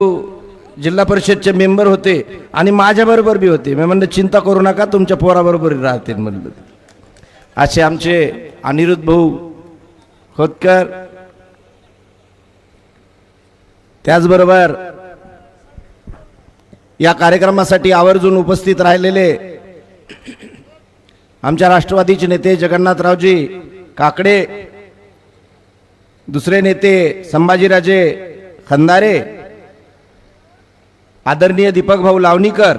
जिल्हा परिषदचे मेंबर होते आणि माझ्याबरोबर बी होते. मी म्हणलं चिंता करू नका, तुमच्या पोराबरोबर राहतील म्हणलं. असे आमचे अनिरुद्ध भाऊ खोतकर, त्याचबरोबर या कार्यक्रमासाठी आवर्जून उपस्थित राहिलेले आमच्या राष्ट्रवादीचे नेते जगन्नाथरावजी काकडे, दुसरे नेते संभाजीराजे खंदारे, आदरणीय दीपक भाऊ लावणीकर,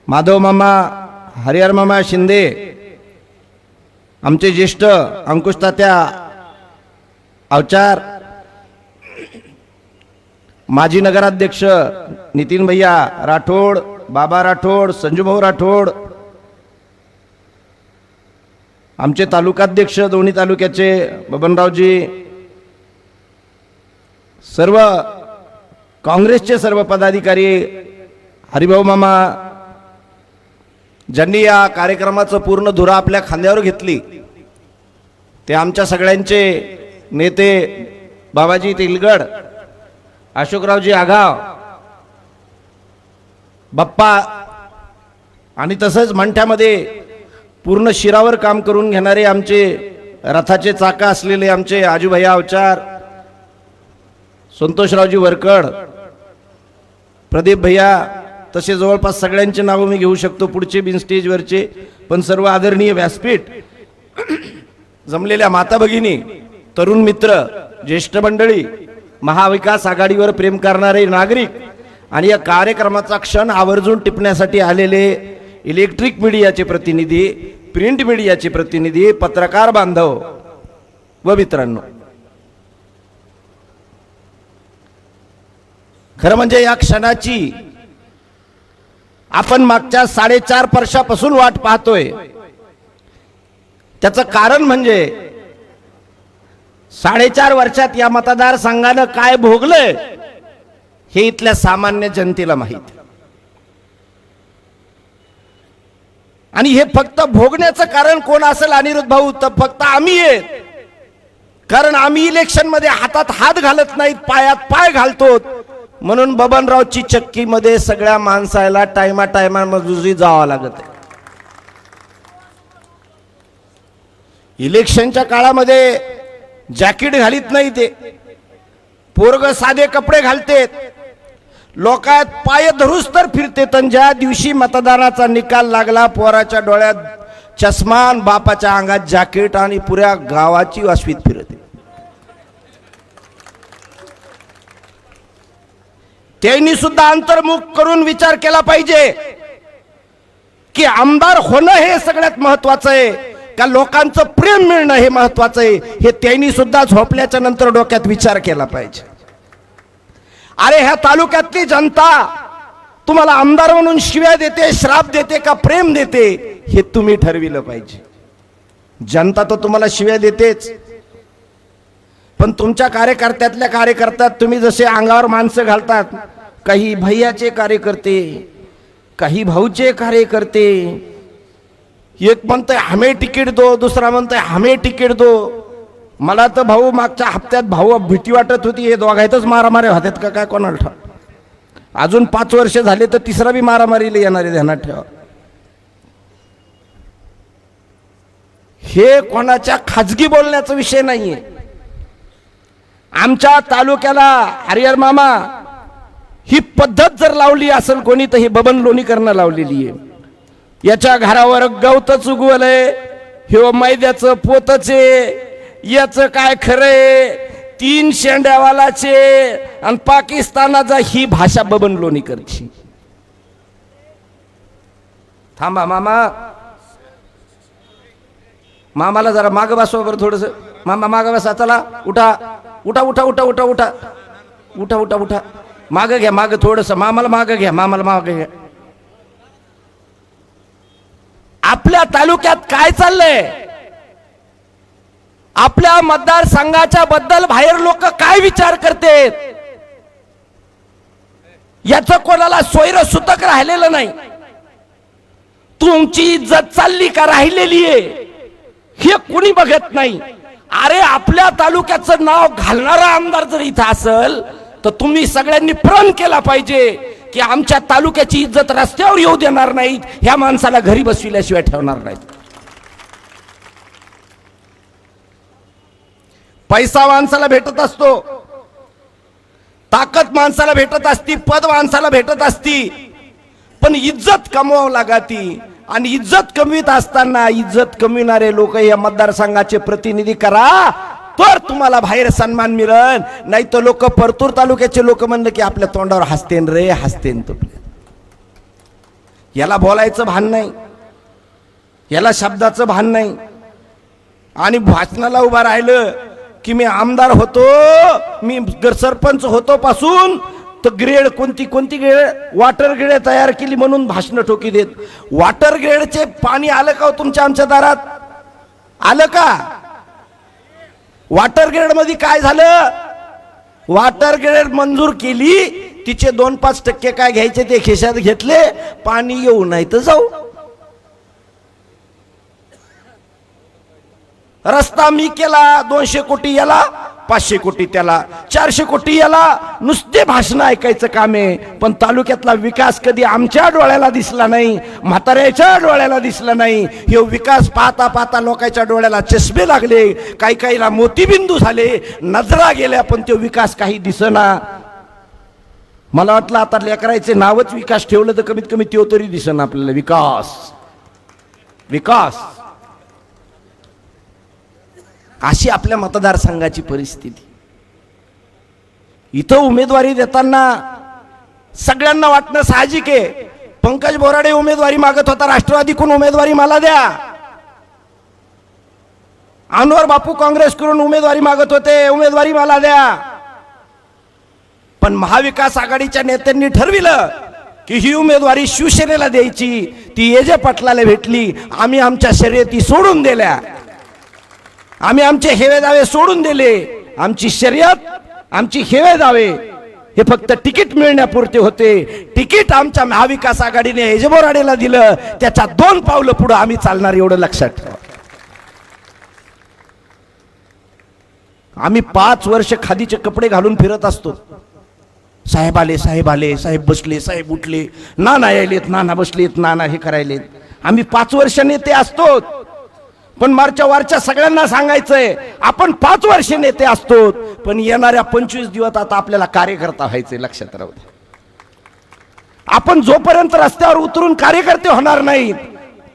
माधव मामा, हरिहर मामा शिंदे, आमचे ज्येष्ठ अंकुश तात्या अवचार, माजी नगराध्यक्ष नितीन भैया राठोड, बाबा राठोड, संजू भाऊ राठोड, आमचे तालुकाध्यक्ष दोन्ही तालुक्याचे बबनरावजी, सर्व काँग्रेसचे सर्व पदाधिकारी, हरिभाऊ मामा, ज्यांनी या कार्यक्रमाचं पूर्ण धुरा आपल्या खांद्यावर घेतली, ते आमच्या सगळ्यांचे नेते बाबाजी तिलगड, अशोकरावजी आघाव, बाप्पा, आणि तसंच मंठ्यामध्ये पूर्ण शिरावर काम करून घेणारे आमचे रथाचे चाका असलेले आमचे आजूभैया अवचार, संतोषरावजी वरकड, प्रदीप भैया, तसे जवळपास सगळ्यांचे नावं मी घेऊ शकतो पुढचे बिन स्टेजवरचे, पण सर्व आदरणीय व्यासपीठ, जमलेल्या माता भगिनी, तरुण मित्र, ज्येष्ठ मंडळी, महाविकास आघाडीवर प्रेम करणारे नागरिक आणि या कार्यक्रमाचा क्षण आवर्जून टिपण्यासाठी आलेले इलेक्ट्रिक मीडियाचे प्रतिनिधी, प्रिंट मीडियाचे प्रतिनिधी, पत्रकार बांधव व मित्रांनो, खरं म्हणजे या क्षणाची आपण मागच्या 4.5 वर्षापासून वाट पाहतोय. त्याचं कारण म्हणजे 4.5 वर्षात या मतदारसंघानं काय भोगलंय हे इथल्या सामान्य जनतेला माहित. आणि हे फक्त भोगण्याचं कारण कोण असेल अनिरुद्ध भाऊ, तर फक्त आम्ही आहे. कारण आम्ही इलेक्शन मध्ये हातात हात घालत नाहीत, पायात पाय घालतो. म्हणून बबनरावची चक्कीमध्ये सगळ्या माणसाला टायमा मजुरी जावं लागत आहे. इलेक्शनच्या काळामध्ये जॅकेट घालीत नाही, ते पोरग साधे कपडे घालते, लोकात पाय धरूस तर फिरते. पण ज्या दिवशी मतदानाचा निकाल लागला, पोराच्या डोळ्यात चष्मा, बापाच्या अंगात जॅकेट आणि पुऱ्या गावाची वासवीत फिरते. त्यांनी सुद्धा अंतर्मुख करून विचार केला पाहिजे की आमदार होणं हे सगळ्यात महत्वाचं आहे का लोकांचं प्रेम मिळणं हे महत्वाचं आहे, हे त्यांनी सुद्धा झोपल्याच्या नंतर डोक्यात विचार केला पाहिजे. अरे ह्या तालुक्यातली जनता तुम्हाला आमदार म्हणून शिव्या देते, श्राप देते का प्रेम देते, हे तुम्ही ठरविलं पाहिजे. जनता तर तुम्हाला शिव्या देतेच, पण तुमच्या कार्यकर्त्यातल्या कार्यकर्त्यात तुम्ही जसे अंगावर माणसं घालतात, काही भैयाचे कार्यकर्ते, काही भाऊचे कार्यकर्ते, एक म्हणतोय हमें तिकीट दो, दुसरा म्हणतोय हमें तिकीट दो. मला तर भाऊ मागच्या हप्त्यात भाऊ भीती वाटत होती, हे दोघायतच मारामारी होत्यात का काय कोणाला ठाव. अजून 5 वर्ष झाले तर तिसरा बी मारामारीला येणारे, ध्यानात ठेवा. हे कोणाच्या खाजगी बोलण्याचा विषय नाहीये. आमच्या तालुक्याला हरिहर मामा ही पद्धत जर लावली असेल कोणी, तर ही बबन लोणीकरनं लावलेली आहे. याच्या घरावर गवतच उगवलंय, हे मैद्याचं पोतचे, याचं काय खरंय, 3 शेंड्यावालाचे, आणि पाकिस्तानाचा ही भाषा बबन लोणीकरची. थांबा मामा, मामाला जरा माग बसवा बरं थोडस. मामा माग बसा, चला उठा उठा उठा उठा उठा उठा उठा उठा उठा, माग घ्या, माग थोडस, मामाला माग घ्या, मामाला माग घ्या. आपल्या तालुक्यात काय चाललंय, आपल्या मतदारसंघाच्या बद्दल बाहेर लोक काय विचार करतात, याचं कोणाला सोयर सुतक राहिलेलं नाही. तुमची इज्जत चालली का राहिलेली आहे हे कोणी बघत नाही. अरे आपल्या तालुक्याचं नाव घालणारा आमदार जर इथं असेल तर तुम्ही सगळ्यांनी प्रण केला पाहिजे की आमच्या तालुक्याची इज्जत रस्त्यावर येऊ देणार नाहीत, ह्या माणसाला घरी बसविल्याशिवाय ठेवणार नाहीत. पैसा माणसाला भेटत असतो, ताकद माणसाला भेटत असती, पद माणसाला भेटत असती, पण इज्जत कमवावं लागती. आणि इज्जत कमवीत असताना इज्जत कमविणारे लोक या मतदारसंघाचे प्रतिनिधी करा, तर तुम्हाला बाहेर सन्मान मिळेल. नाही तर लोक, परतूर तालुक्याचे लोक म्हणलं की आपल्या तोंडावर हसतेन रे, हसतेन. तो याला बोलायचं भान नाही, याला शब्दाचं भान नाही. आणि भाषणाला उभा राहिलं की मी आमदार होतो, मी सरपंच होतो पासून तर ग्रेड कोणती ग्रेड, वॉटर ग्रेड तयार केली म्हणून भाषण ठोकी देत. वॉटर ग्रेडचे पाणी आलं का तुमच्या आमच्या दारात? आलं का? वॉटर ग्रेड मध्ये काय झालं? वॉटर ग्रेड मंजूर केली, तिचे 2-5% काय घ्यायचे ते खिशात घेतले, पाणी येऊ नाही तर जाऊ. रस्ता मी केला, 200 कोटी याला, 500 कोटी त्याला, 400 कोटी याला. नुसते भाषण ऐकायचं काम आहे, पण तालुक्यातला विकास कधी आमच्या डोळ्याला दिसला नाही, म्हाताऱ्याच्या डोळ्याला दिसला नाही. हे विकास पाहता पाहता लोकांच्या डोळ्याला चष्मे लागले, काही काहीला मोतीबिंदू झाले, नजरा गेल्या, पण तो विकास काही दिसेना. मला वाटलं आता लेकरायचे नावच विकास ठेवलं तर कमीत कमी तो तरी दिसेना आपल्याला. विकास विकास अशी आपल्या मतदारसंघाची परिस्थिती. इथं उमेदवारी देताना सगळ्यांना वाटणं साहजिक आहे, पंकज बोराडे उमेदवारी मागत होता, राष्ट्रवादीकडून उमेदवारी मला द्या. अनवर बापू काँग्रेसकडून उमेदवारी मागत होते, उमेदवारी मला द्या. पण महाविकास आघाडीच्या नेत्यांनी ठरविलं की ही उमेदवारी शिवसेनेला द्यायची. ती एजे पाटलाला भेटली, आम्ही आमच्या शर्यती सोडून दिल्या, आम्ही आमचे हेवे दावे सोडून दिले. आमची शर्यत, आमची हेवे दावे हे फक्त तिकीट मिळण्यापुरते होते. तिकीट आमच्या महाविकास आघाडीने एजे बोराडेला दिलं, त्याच्या 2 पावलं पुढे आम्ही चालणार, एवढं लक्षात ठेवा. आम्ही 5 वर्ष खादीचे कपडे घालून फिरत असतो. साहेब आले, साहेब आले, साहेब बसले, साहेब उठले, नाना यायलेत, नाना बसलेत, नाना हे करायलेत. आम्ही 5 वर्ष नेते असतो, पण मार्च्या वारच्या सगळ्यांना सांगायचंय आपण 5 वर्ष नेते असतो, पण येणाऱ्या 25 दिवस आता आपल्याला कार्यकर्ता व्हायचे. लक्षात राहू दे. आपण जोपर्यंत रस्त्यावर उतरून कार्यकर्ते होणार नाहीत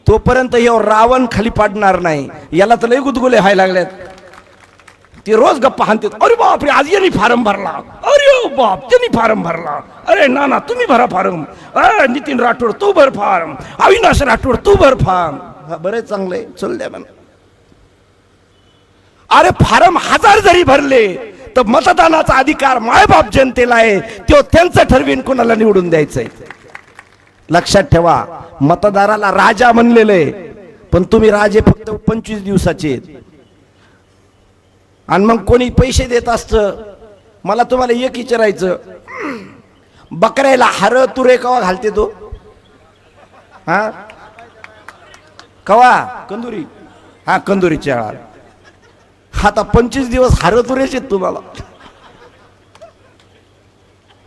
तोपर्यंत हे रावण खाली पाडणार नाही. याला तर लय गुदगुले व्हायला लागलेत. ते रोज गप्पा हाणतात, अरे बापरे आज यांनी फार्म भरला, अरे बाप त्यांनी फार्म भरला, अरे नाना तुम्ही भरा फार्म, नितीन राठोड तू भर फार्म, अविनाश राठोड तू भर फार्म. बरे चांगले चल द्या म्हणा. अरे फार्म 1000 जरी भरले तर मतदानाचा अधिकार मायबाप जनतेला आहे, तो त्यांचं ठरवीन कोणाला निवडून द्यायचंय. लक्षात ठेवा, मतदाराला राजा म्हणलेले, पण तुम्ही राजे फक्त 25 दिवसाचे आहेत. आणि मग कोणी पैसे देत असतं. मला तुम्हाला एक विचारायचं, बकऱ्याला हार तुरे कवा घालते तो? हा कवा? कंदुरी. हा कंदुरीच्या आळ. आता 25 दिवस हार तुरेच आहेत तुम्हाला.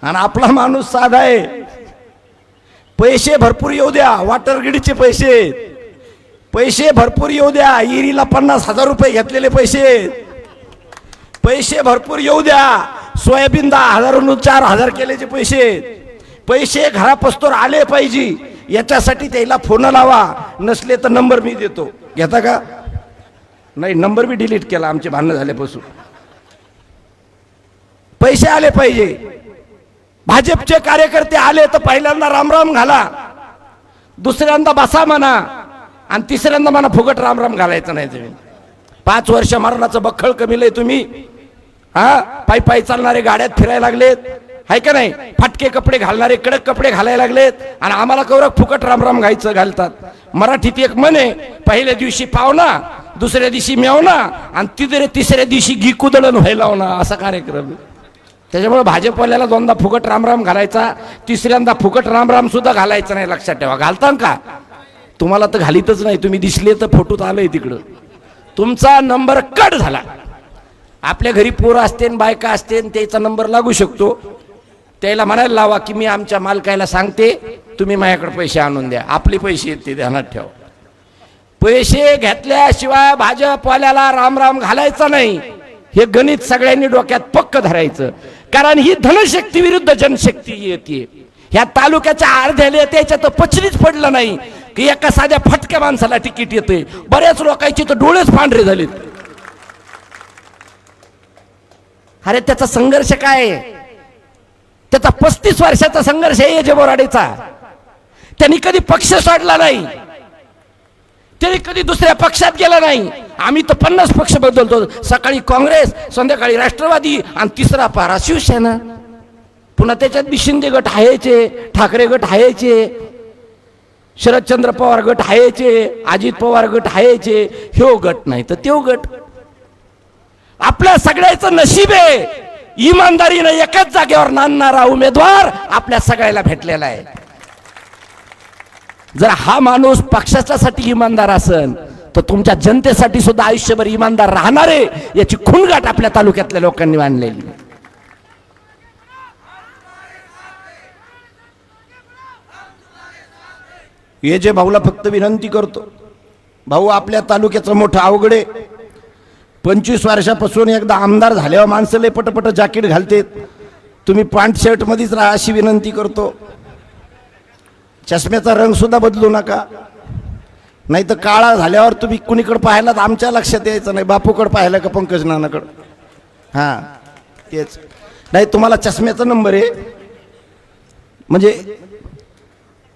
आणि आपला माणूस साधा आहे, पैसे भरपूर येऊ द्या, वॉटर ग्रीडचे पैसे भरपूर येऊ द्या, इरीला 50,000 रुपये घेतलेले पैसे भरपूर येऊ द्या, सोयाबीन 10,000 4,000 केलेचे पैसे घरापस्तोर आले पाहिजे. याच्यासाठी त्याला फोन लावा, नसले तर नंबर मी देतो, घेता का? नाही, नंबर मी डिलीट केला आमचे भांडण झाल्यापासून. पैसे आले पाहिजे. भाजपचे कार्यकर्ते आले तर पहिल्यांदा रामराम घाला, दुसऱ्यांदा बसा म्हणा, आणि तिसऱ्यांदा म्हणा फुकट रामराम घालायचं नाही. तुम्ही 5 वर्ष मरणाचं बख्खळ कमीलंय तुम्ही. हा पायी पायी चालणारे गाड्यात फिरायला लागलेत, आहे का नाही? फाटके कपडे घालणारे कडक कपडे घालायला लागलेत, आणि आम्हाला कवरक फुकट रामराम घालतात. मराठीत एक म्हण आहे, पहिल्या दिवशी पावना, दुसऱ्या दिवशी मेवना, आणि तिसऱ्या दिवशी घी कुदळण व्हायला होना, असा कार्यक्रम. त्याच्यामुळे भाजपवाल्याला 2दा फुकट रामराम घालायचा, तिसऱ्यांदा फुकट रामराम सुद्धा घालायचं नाही. लक्षात ठेवा. घालता का? तुम्हाला तर घालीतच नाही. तुम्ही दिसले तर फोटोत आलंय तिकडं, तुमचा नंबर कट झाला. आपल्या घरी पोरं असते बायका असते त्याचा नंबर लागू शकतो, त्याला म्हणायला लावा की मी आमच्या मालकाला सांगते तुम्ही माझ्याकडे पैसे आणून द्या, आपले पैसे येते ध्यानात ठेवा. पैसे घेतल्याशिवाय भाजपवाल्याला राम राम घालायचा नाही, हे गणित सगळ्यांनी डोक्यात पक्क धरायचं. कारण ही धनशक्ती विरुद्ध जनशक्ती येते. ह्या तालुक्याच्या अर्ध्याला त्याच्यात पचरीच पडलं नाही की एका साध्या फटक्या माणसाला तिकीट येते. बऱ्याच लोकांची तर डोळेच पांढरे झालेत. अरे त्याचा संघर्ष काय आहे? त्याचा 35 वर्षाचा संघर्ष आहे जे बोराडेचा. त्यांनी कधी पक्ष सोडला नाही, त्यांनी कधी दुसऱ्या पक्षात गेला नाही. आम्ही तर 50 पक्ष बदलतो, सकाळी काँग्रेस, संध्याकाळी राष्ट्रवादी आणि तिसरा पारा शिवसेना. पुन्हा त्याच्यात बी शिंदे गट हायचे, ठाकरे गट हायचे, शरदचंद्र पवार गट हायचे, अजित पवार गट हायचे. ह्यो गट नाही तर त्यो गट. आपल्या सगळ्याचं नशीब आहे इमानदारीने एकाच जागेवर नांदणारा उमेदवार आपल्या सगळ्याला भेटलेला आहे. जर हा माणूस पक्षाच्यासाठी इमानदार असेल तर तुमच्या जनतेसाठी सुद्धा आयुष्यभर इमानदार राहणार आहे, याची खूणगाठ आपल्या तालुक्यातल्या लोकांनी मांडलेली. हे जे भाऊला फक्त विनंती करतो, भाऊ आपल्या तालुक्याचं मोठं अवघड आहे. 25 वर्षापासून एकदा आमदार झाल्यावर माणसं लय पटपट जॅकेट घालतेत, तुम्ही पॅन्ट शर्ट मध्येच राहा अशी विनंती करतो. चष्म्याचा रंग सुद्धा बदलू नका, नाही तर काळा झाल्यावर तुम्ही कुणीकडे पाहायला तर आमच्या लक्षात यायचं नाही, बापूकडे पाहायला का पंकज नानाकडे. हां तेच नाही, तुम्हाला चष्म्याचा नंबर आहे म्हणजे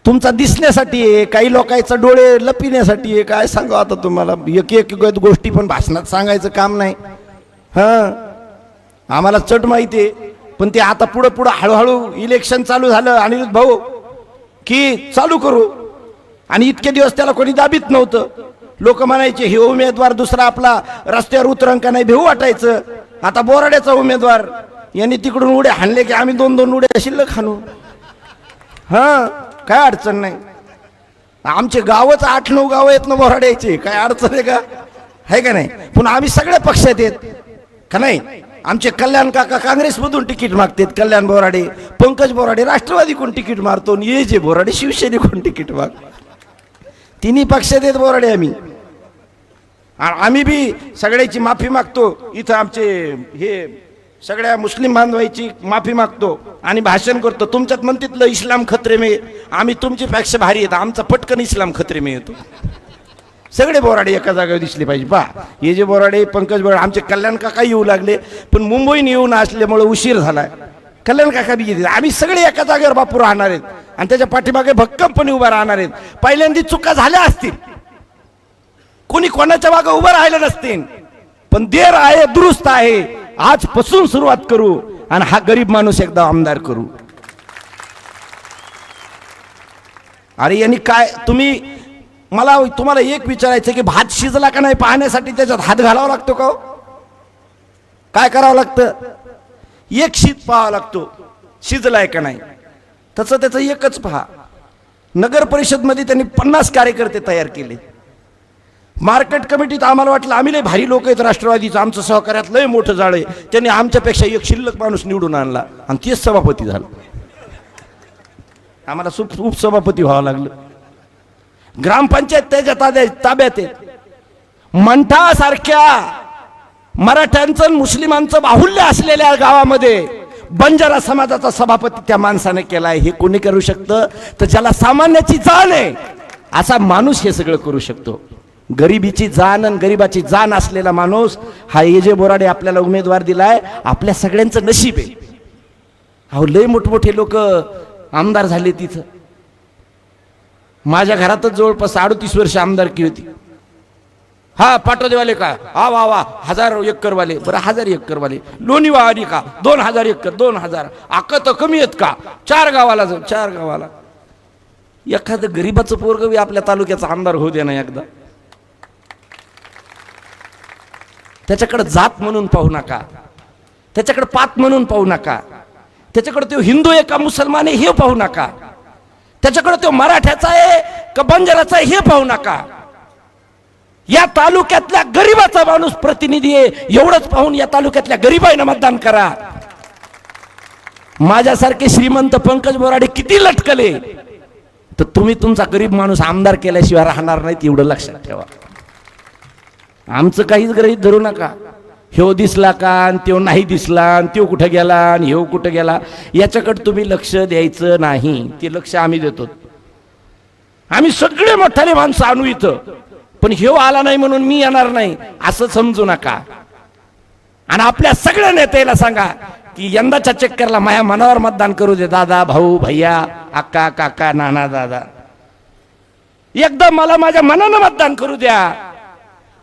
तुमचा दिसण्यासाठी आहे, काही लोकांचं डोळे लपिण्यासाठी आहे. काय सांगा आता तुम्हाला, एक एक गोष्टी पण भाषणात सांगायचं काम नाही. हां आम्हाला चट माहिती आहे, पण ते आता पुढं पुढं हळूहळू इलेक्शन चालू झालं अनिरुद्ध भाऊ की चालू करू, आणि इतके दिवस त्याला कोणी दाबीत नव्हतं. लोक म्हणायचे हे उमेदवार दुसरा आपला रस्त्यावर उतरण का नाही, भेऊ वाटायचं. आता बोराड्याचा उमेदवार यांनी तिकडून उड्या हाणले की आम्ही 2-2 उड्या शिल्लक हाणू. हां काय अडचण नाही, आमचे गावच 8-9 गाव आहेत ना बोराड्याचे, काय अडचण आहे का? आहे का नाही? पण आम्ही सगळ्या पक्षात येत का नाही. आमचे कल्याण काका काँग्रेसमधून तिकीट मागतात, कल्याण बोराडे, पंकज बोराडे राष्ट्रवादी कोण तिकीट मारतो, ये जे बोराडे शिवसेने कोण तिकीट माग. तिन्ही पक्षात येत बोराडे. आम्ही बी सगळ्याची माफी मागतो. इथं आमचे हे सगळ्या मुस्लिम बांधवांची माफी मागतो आणि भाषण करतो. तुमच्यात म्हणतीतलं इस्लाम खत्रे में, आम्ही तुमची पेक्षा भारी येत, आमचा पटकन इस्लाम खत्रे में येतो. सगळे बोराडे एका जागेवर दिसले पाहिजे. पहा हे जे बोराडे, पंकज बोराडे, आमचे कल्याण काका येऊ लागले, पण मुंबईने येऊन असल्यामुळे उशीर झालाय. कल्याण काका बी येतील. आम्ही सगळे एका जागेवर बापू राहणार आहेत आणि त्याच्या पाठीमागे भक्कमपणे उभा राहणार आहेत. पहिल्यांदा चुका झाल्या असतील, कोणी कोणाच्या मागे उभं राहिलं नसतील, पण देर आहे दुरुस्त आहे. आजपासून सुरुवात करू आणि हा गरीब माणूस एकदा आमदार करू. अरे यांनी काय, मला तुम्हाला एक विचारायचं की भात शिजला का नाही पाहण्यासाठी त्याच्यात हात घालावा लागतो का? काय करावं लागतं? एक शीत पाहावं लागतो शिजलाय का नाही. तसं त्याचं एकच पहा. नगर परिषद मध्ये त्यांनी 50 कार्यकर्ते तयार केले. मार्केट कमिटीत आम्हाला वाटलं आम्ही लय भारी लोक आहेत राष्ट्रवादीचं, आमचं सहकार्यात लय मोठं जाळ आहे. त्यांनी आमच्यापेक्षा एक शिल्लक माणूस निवडून आणला आणि तेच सभापती झाला. आम्हाला उपसभापती व्हावं लागलं. ग्रामपंचायत त्याच्या ताब्यात आहे. मंठासारख्या मराठ्यांचं मुस्लिमांचं बाहुल्य असलेल्या गावामध्ये बंजारा समाजाचा सभापती त्या माणसाने केलाय. हे कोणी करू शकतं? तर ज्याला सामान्याची जाण आहे असा माणूस हे सगळं करू शकतो. गरिबीची जाण आणि गरिबाची जाण असलेला माणूस हा जे बोराडे आपल्याला उमेदवार दिलाय, आपल्या सगळ्यांचं नशीब आहे. अहो लय मोठमोठे लोक आमदार झाले तिथं. माझ्या घरातच जवळपास 38 वर्ष आमदारकी होती. हा पाटोदेवाले का, हा वा वा 1000 एकर वाले, बरं 1000 एकर वाले. लोणी वाडी का 2000 एकर, 2000. आका तर कमी आहेत का? 4 गावाला जाऊ, 4 गावाला. एखादं गरीबाचं पोरग बी आपल्या तालुक्याचा आमदार होऊ दे ना एकदा. त्याच्याकडे जात म्हणून पाहू नका, त्याच्याकडे पात म्हणून पाहू नका, त्याच्याकडे तो हिंदू आहे का मुसलमान आहे हे पाहू नका, त्याच्याकडे तो मराठ्याचा आहे का बंजाराचा आहे हे पाहू नका. या तालुक्यातल्या गरीबाचा माणूस प्रतिनिधी आहे, एवढंच पाहून या तालुक्यातल्या गरीबाईनं मतदान करा. माझ्यासारखे श्रीमंत पंकज बोराडे किती लटकले तर तुम्ही तुमचा गरीब माणूस आमदार केल्याशिवाय राहणार नाहीत, एवढं लक्षात ठेवा. आमचं काहीच गृहीत धरू नका. ह्यो दिसला का आणि त्यो नाही दिसला आणि त्यो कुठं गेला आणि ह्यो कुठं गेला, याच्याकडे तुम्ही लक्ष द्यायचं नाही. ते लक्ष आम्ही देतो. आम्ही सगळे मोठाले माणसं आणू इथं, पण ह्यो आला नाही म्हणून मी येणार नाही असं समजू नका. आणि आपल्या सगळ्या नेत्याला सांगा की यंदाच्या चक्करला माझ्या मनावर मतदान करू दे. दादा, भाऊ, भैया, अक्का, काका, नाना, दादा, एकदा मला माझ्या मनानं मतदान करू द्या.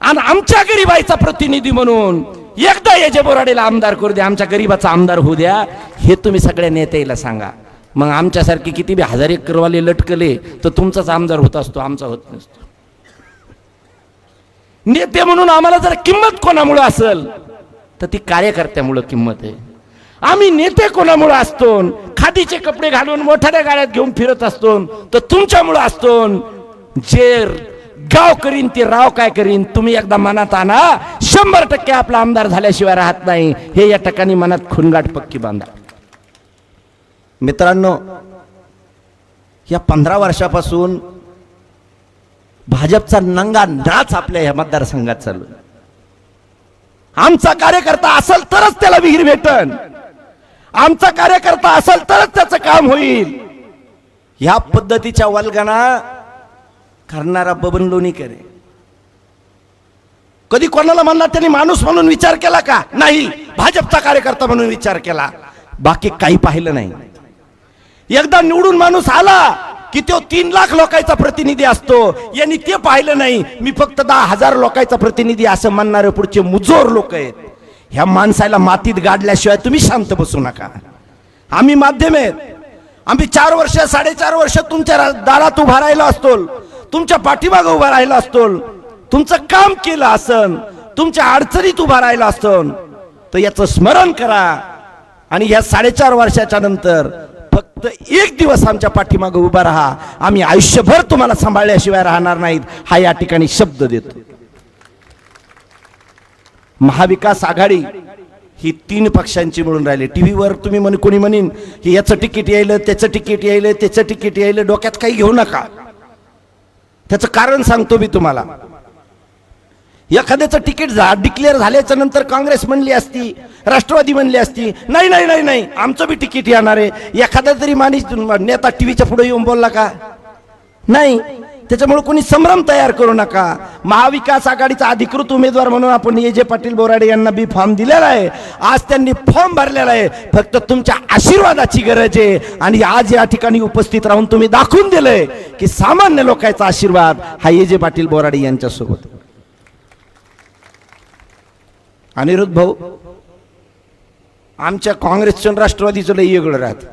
आणि आमच्या गरीबाईचा प्रतिनिधी म्हणून एकदा याचे बोराडेला आमदार करू द्या, आमच्या गरीबाचा आमदार होऊ द्या. हे तुम्ही सगळ्या नेत्याला सांगा. मग आमच्यासारखे किती बी 1000 एकरवाले लटकले तर तुमचाच आमदार होत असतो, आमचा होत नसतो. नेते म्हणून आम्हाला जर किंमत कोणामुळे असेल तर ती कार्यकर्त्यामुळे किंमत आहे. आम्ही नेते कोणामुळे असतो, खादीचे कपडे घालून मोठ्या गाड्यात घेऊन फिरत असतो तर तुमच्यामुळे असतो. जे गाव करीन ते राव काय करीन, तुम्ही एकदा मनात आणा. 100% आपला आमदार झाल्याशिवाय राहत नाही, हे या ठिकाणी मनात खुणगाठ पक्की बांधा. मित्रांनो, या 15 वर्षापासून भाजपचा नंगा नाच आपल्या या मतदारसंघात चालू. आमचा कार्यकर्ता असेल तरच त्याला विहीर भेटन, आमचा कार्यकर्ता असेल तरच त्याचं काम होईल. ह्या पद्धतीच्या वल्गना करणारा बबन लोणीकर आहे. कधी कोणाला म्हणला त्यांनी माणूस म्हणून विचार केला का? नाही. भाजपचा कार्यकर्ता म्हणून विचार केला, बाकी काही पाहिलं नाही. एकदा निवडून माणूस आला की तो 3 लाख लोकांचा प्रतिनिधी असतो, यांनी ते पाहिलं नाही. मी फक्त 10,000 लोकांचा प्रतिनिधी असं म्हणणारे पुढचे मुजोर लोक आहेत. ह्या माणसाला मातीत गाडल्याशिवाय तुम्ही शांत बसू नका. आम्ही माध्यम आहेत. आम्ही 4 वर्ष 4.5 वर्ष तुमच्या दारात उभा राहिलो असतो, तुमच्या पाठीमागे उभा राहिला असतो, तुमचं काम केलं असन, तुमच्या अडचणीत उभा राहिला असतो, तर याचं स्मरण करा. आणि या 4.5 वर्षाच्या नंतर फक्त एक दिवस आमच्या पाठीमागे उभा राहा. आम्ही आयुष्यभर तुम्हाला सांभाळल्याशिवाय राहणार नाहीत, हा या ठिकाणी शब्द देतो. महाविकास आघाडी ही 3 पक्षांची मिळून राहिली. टीव्हीवर तुम्ही कोणी म्हणेन की याचं तिकीट यायलं, त्याचं तिकीट यायलं, त्याचं तिकीट यायलं, डोक्यात काही घेऊ नका. त्याचं कारण सांगतो मी तुम्हाला. एखाद्याचं तिकीट डिक्लेअर झाल्याच्या नंतर काँग्रेस म्हणली असती, राष्ट्रवादी म्हणली असती नाही नाही नाही नाही आमचं बी तिकीट येणार आहे. एखादा तरी नेता टीव्हीच्या पुढे येऊन बोलला का? नाही. त्याच्यामुळे कोणी संभ्रम तयार करू नका. महाविकास आघाडीचा अधिकृत उमेदवार म्हणून आपण ए.जे. पाटील बोराडे यांना बी फॉर्म दिलेला आहे. आज त्यांनी फॉर्म भरलेला आहे. फक्त तुमच्या आशीर्वादाची गरज आहे. आणि आज या ठिकाणी उपस्थित राहून तुम्ही दाखवून दिलंय की सामान्य लोकांचा आशीर्वाद हा ए.जे. पाटील बोराडे यांच्या सोबत. अनिरुद्ध भाऊ, आमच्या काँग्रेसचं आणि राष्ट्रवादीचं लई वेगळं राहत.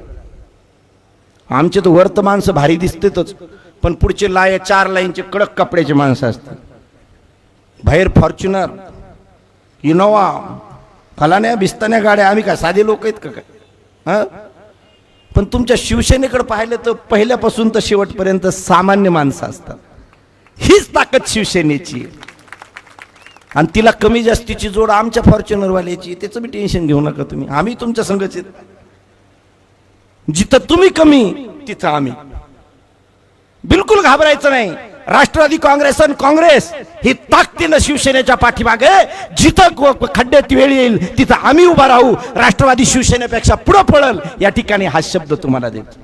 आमचे तर वर्त माणसं भारी दिसतेच, पण पुढचे 4 लाईनचे कडक कपड्याचे माणसं असतात. बाहेर फॉर्च्युनर, इनोवा, फलाण्या बिस्तान्या गाड्या. आम्ही काय साधे लोक आहेत का काय? पण तुमच्या शिवसेनेकडे पाहिलं तर पहिल्यापासून तर शेवटपर्यंत सामान्य माणसं असतात. हीच ताकद शिवसेनेची. आणि तिला कमी जास्तीची जोड आमच्या फॉर्च्युनरवाल्याची. त्याचं बी टेन्शन घेऊ नका तुम्ही. आम्ही तुमच्या संघच आहेत. जिथं तुम्ही कमी तिथं आम्ही. बिलकुल घाबरायचं नाही. राष्ट्रवादी काँग्रेस आणि काँग्रेस ही ताकदीनं शिवसेनेच्या पाठीमागे, जिथं खड्ड्यात वेळ येईल तिथं आम्ही उभा राहू. राष्ट्रवादी शिवसेनेपेक्षा पुढे पळल, या ठिकाणी हा शब्द तुम्हाला देतो.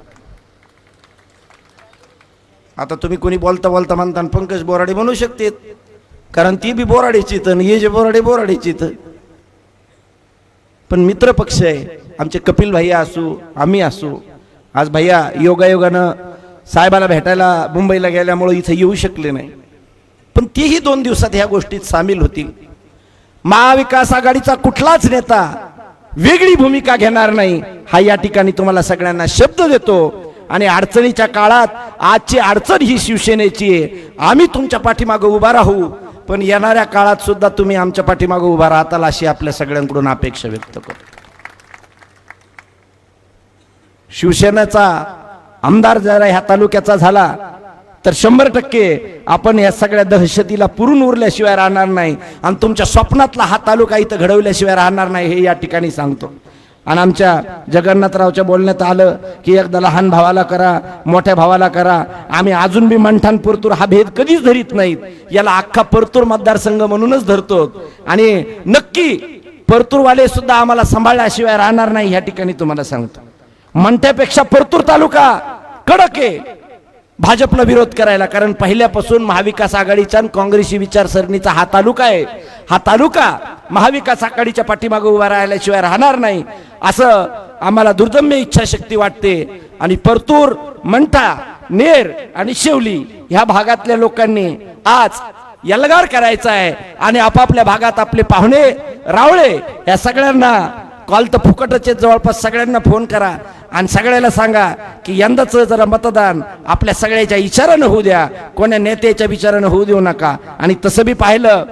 आता तुम्ही कोणी बोलता बोलता म्हणता पंकज बोराडे म्हणू शकते, कारण ती बी बोराडेची तर ए.जे. बोराडे बोराडेची तर. पण मित्र पक्ष आहे आमचे. कपिल भैया असू, आम्ही असू. आज भैया योगायोगानं साहेबाला भेटायला मुंबईला गेल्यामुळे इथं येऊ शकले नाही, पण तेही 2 दिवसात ह्या गोष्टीत सामील होतील. महाविकास आघाडीचा कुठलाच नेता वेगळी भूमिका घेणार नाही, हा या ठिकाणी तुम्हाला सगळ्यांना शब्द देतो. आणि अडचणीच्या काळात आजची अडचण ही शिवसेनेची आहे. आम्ही तुमच्या पाठीमागे उभा राहू, पण येणाऱ्या काळात सुद्धा तुम्ही आमच्या पाठीमागे उभा राहताल अशी आपल्या सगळ्यांकडून अपेक्षा व्यक्त करतो. शिवसेनेचा आमदार जर ह्या तालुक्याचा झाला तर 100% आपण या सगळ्या दहशतीला पुरून उरल्याशिवाय राहणार नाही आणि तुमच्या स्वप्नातला हा तालुका इथं घडवल्याशिवाय राहणार नाही हे या ठिकाणी सांगतो. आणि आमच्या जगन्नाथरावच्या बोलण्यात आलं की एकदा लहान भावाला करा, मोठ्या भावाला करा. आम्ही अजून बी मंठान परतूर हा भेद कधीच धरीत नाहीत. याला अख्खा परतूर मतदारसंघ म्हणूनच धरतो आणि नक्की परतूरवाले सुद्धा आम्हाला सांभाळल्याशिवाय राहणार नाही या ठिकाणी तुम्हाला सांगतो. मंठ्यापेक्षा परतूर तालुका कडक आहे भाजपला विरोध करायला, कारण पहिल्यापासून महाविकास आघाडीच्या आणि काँग्रेसी विचारसरणीचा हा तालुका आहे. हा तालुका महाविकास आघाडीच्या पाठीमागे उभा राहिल्याशिवाय राहणार नाही असं आम्हाला दुर्दम्य इच्छाशक्ती वाटते. आणि परतूर, मंठा, नेर आणि शेवली ह्या भागातल्या लोकांनी आज यलगार करायचा आहे आणि आपापल्या भागात आपले पाहुणे रावळे या सगळ्यांना कॉल तर फुकटच जवळपास सगळ्यांना फोन करा आणि सगळ्याला सांगा की यंदाचं जरा मतदान आपल्या सगळ्याच्या विचारानं होऊ द्या, कोण्या नेत्याच्या विचारानं होऊ देऊ नका. आणि तसं बी पाहिलं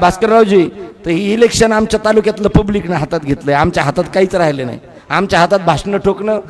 भास्कररावजी तर ही इलेक्शन आमच्या तालुक्यातलं पब्लिकनं हातात घेतलंय. आमच्या हातात काहीच राहिले नाही. आमच्या हातात भाषणं ठोकणं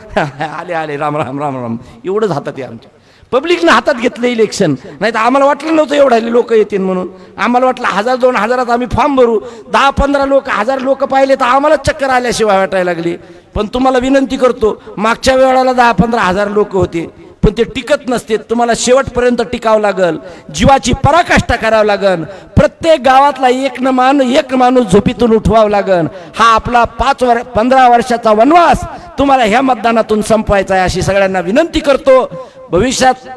आले आले राम राम राम राम एवढंच हातात आहे आमच्या. पब्लिकनं हातात घेतलं इलेक्शन. नाही तर आम्हाला वाटलं नव्हतं एवढे लोक येतील म्हणून. आम्हाला वाटलं 1000-2000 आम्ही फॉर्म भरू, 10-15 लोक 1000 लोक पाहिले तर आम्हाला चक्कर आल्याशिवाय वाटायला लागली. पण तुम्हाला विनंती करतो, मागच्या वेळेला 10-15 हजार लोक होते पण ते टिकत नसते. तुम्हाला शेवटपर्यंत टिकावं लागल, जीवाची पराकाष्ठा करावं लागल. प्रत्येक गावातला एक माणूस झोपीतून उठवावं लागल. हा आपला 15 वर्षाचा वनवास तुम्हाला ह्या मतदानातून संपवायचा आहे अशी सगळ्यांना विनंती करतो. भविष्यात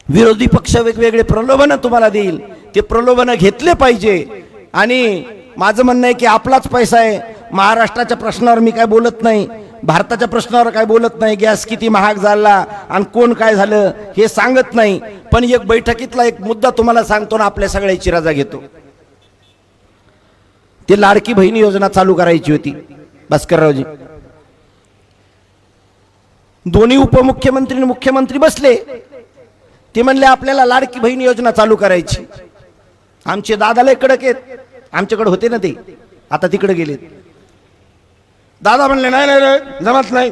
विरोधी पक्ष वेगवेगळे प्रलोभनं तुम्हाला देईल, ते प्रलोभनं घेतले पाहिजे. आणि माझं म्हणणं आहे की आपलाच पैसा आहे. महाराष्ट्राच्या प्रश्नावर मी काय बोलत नाही, भारताच्या प्रश्नावर काय बोलत नाही. गॅस किती महाग झाला आणि कोण काय झालं हे सांगत नाही. पण एक बैठकीतला एक मुद्दा तुम्हाला सांगतो ना, आपल्या सगळ्याची रजा घेतो. ते लाडकी बहीण योजना चालू करायची होती भास्कररावजी. दोन्ही उपमुख्यमंत्री आणि मुख्यमंत्री बसले, ते म्हणले आपल्याला लाडकी बहीण योजना चालू करायची. आमचे दादाला कडक आहेत, आमच्याकडे होते ना ते, आता तिकडे गेलेत. दादा म्हणले नाही नाही जमत नाही,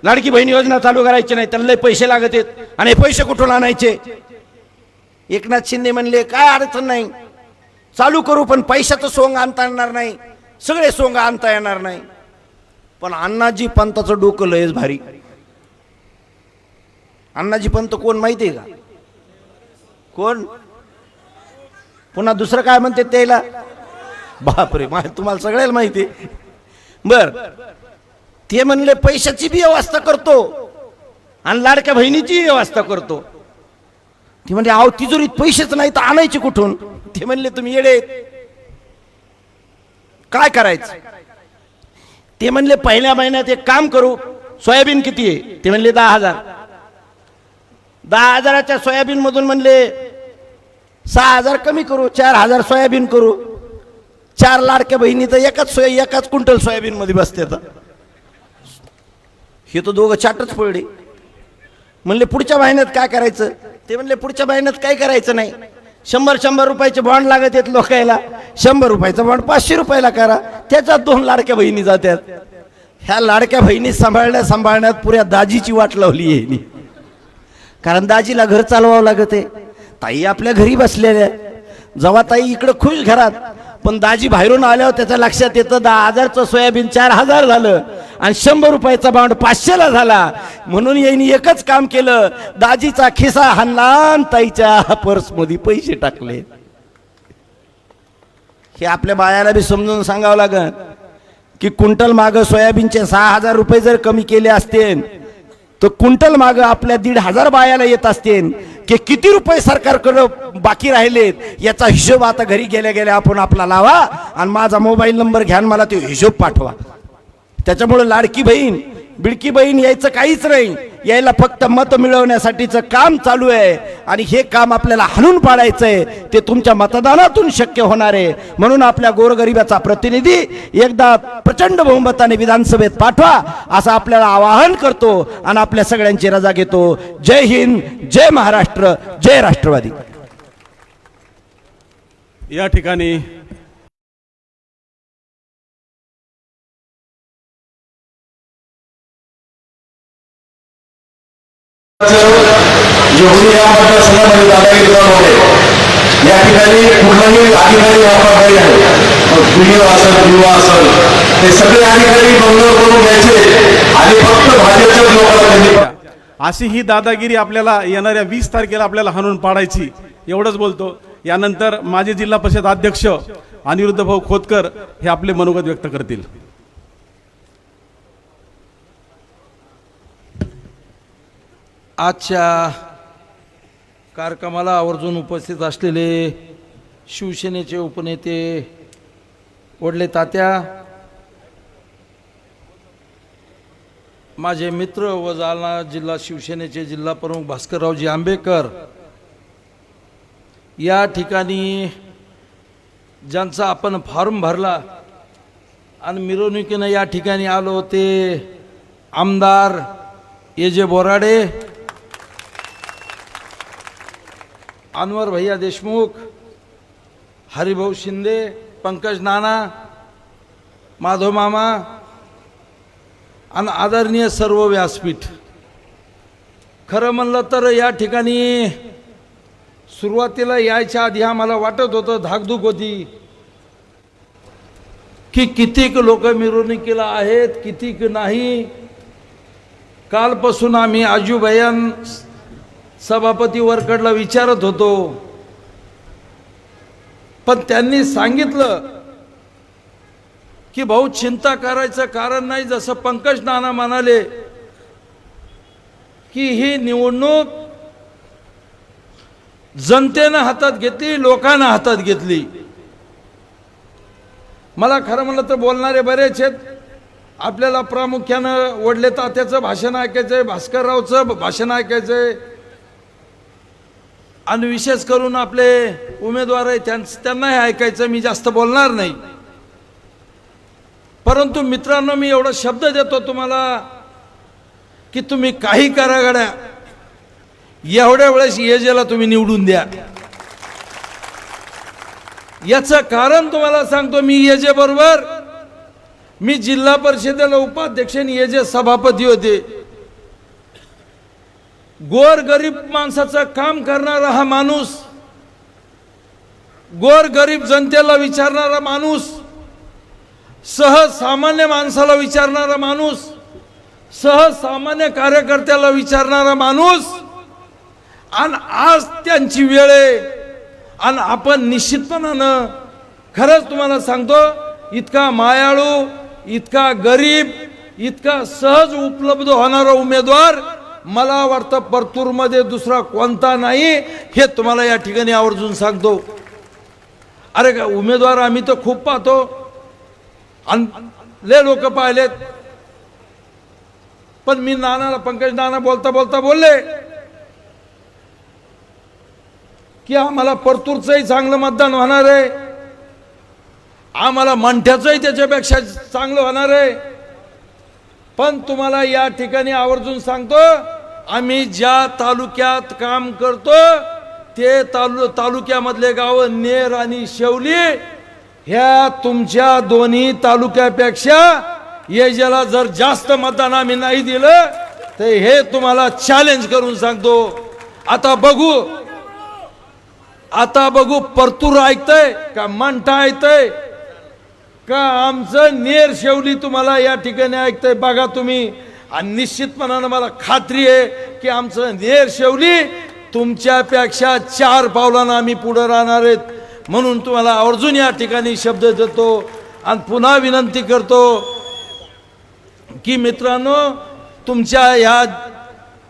लाडकी बहीण योजना चालू करायची नाही, त्याला लय पैसे लागत आहेत आणि हे पैसे कुठून आणायचे. एकनाथ शिंदे म्हणले काय अडचण नाही, चालू करू पण पैशाचं सोंग आणता येणार नाही, सगळे सोंग आणता येणार नाही. पण अण्णाजी पंताचं डोकं लयच भारी. अण्णाजी पंत कोण माहितीये का? कोण? पुन्हा दुसरं काय म्हणते त्याला? बापरे, तुम्हाला सगळ्याला माहिती. बर, ते म्हणले पैशाची बी व्यवस्था करतो आणि लाडक्या बहिणीची व्यवस्था करतो. ते म्हणले आव तिजोरीत पैसेच नाही तर आणायचे कुठून? ते म्हणले तुम्ही येडे, काय करायचं? ते म्हणले पहिल्या महिन्यात एक काम करू, सोयाबीन किती आहे? ते म्हणले 10,000. 10,000च्या सोयाबीन मधून म्हणले 6,000 कमी करू, 4,000 सोयाबीन करू. 4 लाडक्या बहिणी तर एकाच क्विंटल सोयाबीन मध्ये बसते. हे तर दोघं चाटच पडले. म्हणले पुढच्या महिन्यात काय करायचं? ते म्हणले पुढच्या महिन्यात काय करायचं नाही, 100 रुपयाचे बॉन्ड लागत आहेत लोकायला, 100 रुपयाचा बॉन्ड 500 रुपयाला करा, त्याच्यात 2 लाडक्या बहिणी जातात. ह्या लाडक्या बहिणी सांभाळण्यात पुऱ्या दाजीची वाट लावली आहे. कारण दाजीला घर चालवावं लागत आहे. ताई आपल्या घरी बसलेल्या, जेव्हा ताई इकडं खुश घरात, पण दाजी बाहेरून आल्यावर त्याच्या लक्षात येतं 10,000चं सोयाबीन 4,000 झालं आणि 100 रुपयाचा बॉन्ड 500ला झाला. म्हणून यांनी एकच काम केलं, दाजीचा खिसा हाणला, ताईच्या पर्स मध्ये पैसे टाकले. हे आपल्या बायाला बी समजून सांगावं लागेल की क्विंटल माग सोयाबीनचे 6,000 रुपये जर कमी केले असते तर क्विंटल माग आपल्या 1,500 बायाला येत असते की किती रुपये सरकारकडे बाकी राहिलेत याचा हिशोब आता घरी गेल्या गेल्या आपण आपला लावा आणि माझा मोबाईल नंबर घ्या, मला तो हिशोब पाठवा. त्याच्यामुळे लाडकी बहीण बिडकी बहीण यायचं काहीच नाही, यायला फक्त मत मिळवण्यासाठीचं काम चालू आहे आणि हे काम आपल्याला हाणून पाडायचंय. ते तुमच्या मतदानातून शक्य होणार आहे. म्हणून आपल्या गोरगरिबाचा प्रतिनिधी एकदा प्रचंड बहुमताने विधानसभेत पाठवा असं आपल्याला आवाहन करतो आणि आपल्या सगळ्यांची रजा घेतो. जय हिंद, जय महाराष्ट्र, जय राष्ट्रवादी. या ठिकाणी जेवढी या मतदारसंघामध्ये दादागिरी चालवले या ठिकाणी कुठलाही अधिकारी वापरता नाही, व्हिडिओ असेल किंवा असेल ते सगळे अधिकारी बंगलोर करून घ्यायचे आणि फक्त भाजपच्याच लोकांना त्यांनी अशी ही दादागिरी आपल्याला येणाऱ्या 20 तारखेला आपल्याला हाणून पाडायची, एवढंच बोलतो। यानंतर माजी जिल्हा परिषद अध्यक्ष अनिरुद्ध भाऊ खोतकर हे आपले मनोगत व्यक्त करतील। आजच्या कार्यक्रमाला आवर्जून उपस्थित असलेले शिवसेनेचे उपनेते वडले तात्या, माझे मित्र व जालना जिल्हा शिवसेनेचे जिल्हा प्रमुख भास्कररावजी आंबेकर, या ठिकाणी ज्यांचा आपण फॉर्म भरला आणि मिरवणुकीनं या ठिकाणी आलो ते आमदार एजे बोराडे, अनवर भैया देशमुख, हरिभाऊ शिंदे, पंकज नाना, माधव मामा आणि आदरणीय सर्व व्यासपीठ। खरं म्हणलं तर या ठिकाणी सुरुवातीला यायच्या आधी आम्हाला वाटत होतं, धाकधूक होती की कितीक लोक मिरवणुकीला आहेत, कितीक नाही। कालपासून आम्ही आजूबाईं सभापती वरकडला विचारत होतो, पण त्यांनी सांगितलं की भाऊ चिंता करायचं कारण नाही। जसं पंकज नाना म्हणाले की ही निवडणूक जनतेनं हातात घेतली, लोकांना हातात घेतली। मला खरं म्हणलं तर बोलणारे बरेच आहेत, आपल्याला प्रामुख्यानं वडले तात्याचं भाषण ऐकायचंय, भास्कररावचं भाषण ऐकायचंय आणि विशेष करून आपले उमेदवार आहे त्यांना हे ऐकायचं। मी जास्त बोलणार नाही, परंतु मित्रांनो मी एवढा शब्द देतो तुम्हाला की तुम्ही काही करा गड्या, एवढ्या वेळेस एजेला तुम्ही निवडून द्या। याचं कारण तुम्हाला सांगतो, मी एजे बरोबर मी जिल्हा परिषदेला उपाध्यक्ष आणि एजे सभापती होते। गोर गरीब माणसाचं काम करणारा हा माणूस, गोर गरीब जनतेला विचारणारा माणूस, सहज सामान्य माणसाला विचारणारा माणूस, सहज सामान्य कार्यकर्त्याला विचारणारा माणूस, आणि आज त्यांची वेळ आहे। आणि आपण निश्चितपणानं खरंच तुम्हाला सांगतो, इतका मायाळू, इतका गरीब, इतका सहज उपलब्ध होणारा उमेदवार मला वाटतं परतूरमध्ये दुसरा कोणता नाही, हे तुम्हाला या ठिकाणी आवर्जून सांगतो। अरे का उमेदवार आम्ही तर खूप पाहतो, लय लोक पाहिलेत, पण मी नानाला पंकज नाना बोलता बोलता बोलले की आम्हाला परतूरचंही चांगलं मतदान होणार आहे, आम्हाला मंठ्याचंही त्याच्यापेक्षा चांगलं होणार आहे। पण तुम्हाला या ठिकाणी आवर्जून सांगतो, आम्ही ज्या तालुक्यात काम करतो ते तालुक्यामधले गाव नेर आणि शेवली, ह्या तुमच्या दोन्ही तालुक्यापेक्षा येजेला जर जास्त मतदान आम्ही नाही दिलं तर हे तुम्हाला चॅलेंज करून सांगतो। आता बघू परतूर ऐकतंय का मंठा ऐकतंय का आमचं नेर शेवली तुम्हाला या ठिकाणी ऐकतंय, बघा तुम्ही। आणि निश्चितपणानं मला खात्री आहे की आमचं नेर शेवली तुमच्यापेक्षा 4 पावलांना आम्ही पुढे राहणार आहेत। म्हणून तुम्हाला आवर्जून या ठिकाणी शब्द देतो आणि पुन्हा विनंती करतो की मित्रांनो, तुमच्या ह्या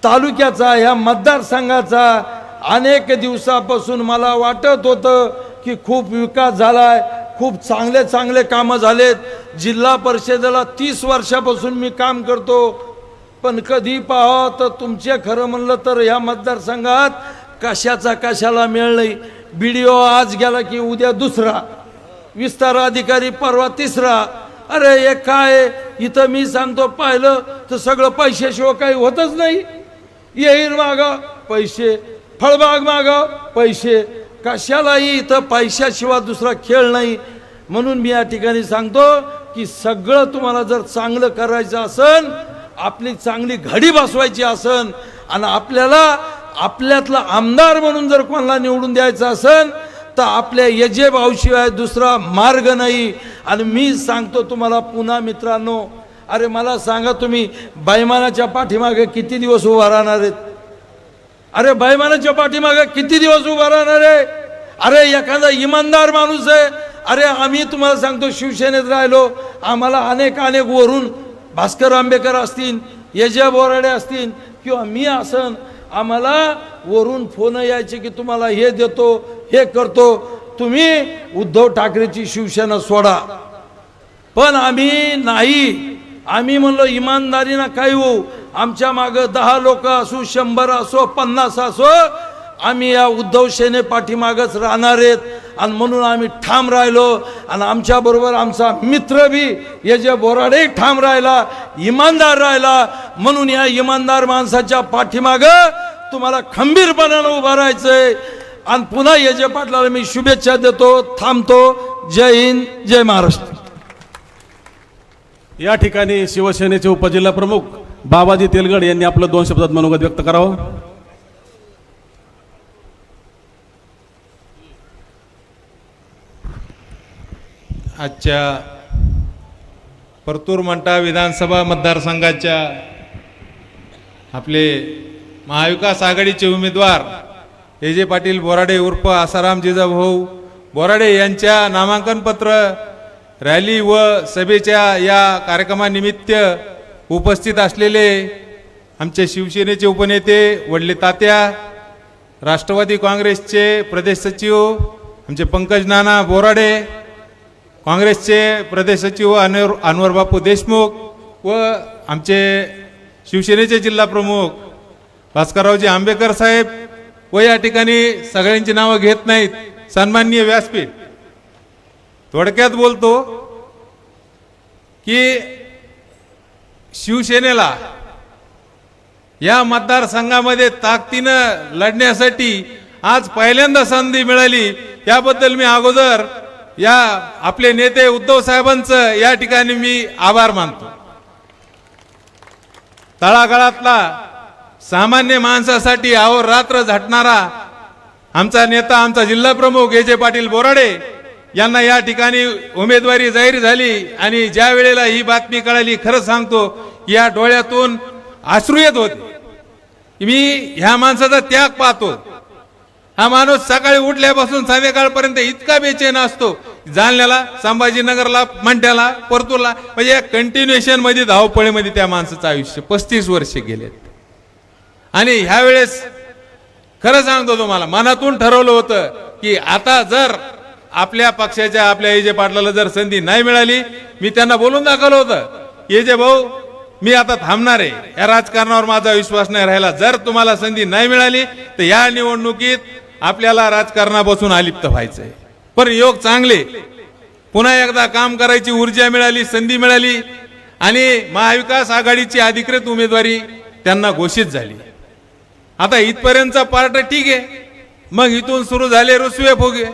तालुक्याचा, ह्या मतदारसंघाचा अनेक दिवसापासून मला वाटत होतं की खूप विकास झालाय, खूप चांगले चांगले कामं झालेत। जिल्हा परिषदेला 30 वर्षापासून मी काम करतो, पण कधी पाहा तर तुमचे खरं म्हणलं तर ह्या मतदारसंघात कशाचा कशाला मेळ नाही। BDO आज गेला की उद्या दुसरा, विस्तार अधिकारी परवा तिसरा। अरे हे काय, इथं मी सांगतो पाहिलं तर सगळं पैशाशिवाय काही होतच नाही। येईल मागा पैसे, फळबाग मागा पैसे, कशालाही इथं पैशाशिवाय दुसरा खेळ नाही। म्हणून मी या ठिकाणी सांगतो की सगळं तुम्हाला जर चांगलं करायचं असेल, आपली चांगली घडी बसवायची असेल आणि आपल्याला आपल्यातला आमदार म्हणून जर कोणाला निवडून द्यायचं असेल तर आपल्या यजे भाऊशिवाय दुसरा मार्ग नाही. आणि मी सांगतो तुम्हाला पुन्हा मित्रांनो, अरे मला सांगा तुम्ही बैमानाच्या पाठीमागे किती दिवस उभा राहणार आहेत? अरे बैमानाच्या पाठीमागे किती दिवस उभा राहणार आहे? अरे एखादा इमानदार माणूस आहे. अरे आम्ही तुम्हाला सांगतो शिवसेनेत राहिलो, आम्हाला अनेक वरून भास्कर आंबेकर असतील, यजय बोराडे असतील किंवा मी असन, आम्हाला वरून फोन यायचे की तुम्हाला हे देतो हे करतो, तुम्ही उद्धव ठाकरेची शिवसेना सोडा. पण आम्ही नाही. आम्ही म्हणलो इमानदारीनं काय होऊ, आमच्या मागं 10 लोक असो, 100 असो, 50 असो, आम्ही या उद्धव सेने पाठीमागच राहणार आहेत. आणि म्हणून आम्ही ठाम राहिलो. आणि आमच्या बरोबर आमचा मित्र बी यजय बोराडे ठाम राहिला, इमानदार राहिला. म्हणून या इमानदार माणसाच्या पाठीमागं तुम्हाला खंबीरपणानं उभं राहायचंय. आणि पुन्हा यजय पाटलाला मी शुभेच्छा देतो. थांबतो. जय हिंद, जय महाराष्ट्र. या ठिकाणी शिवसेनेचे उपजिल्हा प्रमुख बाबाजी तेलगड यांनी आपलं 2 शब्दात मनोगत व्यक्त करावं. आजच्या परतूर मंठा विधानसभा मतदारसंघाच्या आपले महाविकास आघाडीचे उमेदवार यजय पाटील बोराडे उर्फ आसाराम जिजाभाऊ बोराडे यांच्या नामांकन पत्र रॅली व सभेच्या या कार्यक्रमानिमित्त उपस्थित असलेले आमचे शिवसेनेचे उपनेते वडले तात्या, राष्ट्रवादी काँग्रेसचे प्रदेश सचिव आमचे पंकज नाना बोराडे, काँग्रेसचे प्रदेश सचिव अनवर बापू देशमुख व आमचे शिवसेनेचे जिल्हा प्रमुख भास्कररावजी आंबेकर साहेब व या ठिकाणी सगळ्यांची नावं घेत नाहीत, सन्माननीय व्यासपीठ. थोडक्यात बोलतो की शिवसेनेला या मतदारसंघामध्ये ताकदीनं लढण्यासाठी आज पहिल्यांदा संधी मिळाली. याबद्दल मी अगोदर या आपले नेते उद्धव साहेबांचं या ठिकाणी मी आभार मानतो. तळागाळातला सामान्य माणसासाठी अहोरात्र झटणारा आमचा नेता, आमचा जिल्हा प्रमुख यजय पाटील बोराडे यांना या ठिकाणी उमेदवारी जाहीर झाली. आणि ज्या वेळेला ही बातमी कळाली, खरं सांगतो या डोळ्यातून अश्रू येत होते. मी ह्या माणसाचा त्याग पाहतो. हा माणूस सकाळी उठल्यापासून संध्याकाळपर्यंत इतका बेचैन असतो. जालन्याला, संभाजीनगरला, मंठ्याला, परतूरला, म्हणजे या कंटिन्युएशन मध्ये धावपळीमध्ये त्या माणसाचं आयुष्य 35 वर्षे गेलेत. आणि ह्या वेळेस खरं सांगतो तुम्हाला, मनातून ठरवलं होतं की आता जर आपल्या पक्षाच्या आपल्या यजय पाटलाला जर संधी नाही मिळाली, मी त्यांना बोलून दाखवलं होतं, यजय भाऊ मी आता थांबणार आहे, या राजकारणावर माझा विश्वास नाही राहिला. जर तुम्हाला संधी नाही मिळाली तर या निवडणुकीत आपल्याला राजकारणापासून अलिप्त व्हायचंय. पण योग चांगले, पुन्हा एकदा काम करायची ऊर्जा मिळाली, संधी मिळाली आणि महाविकास आघाडीची अधिकृत उमेदवारी त्यांना घोषित झाली. आता इथपर्यंतचा पार्ट ठीक आहे. मग इथून सुरू झाले रुसवे फुगे.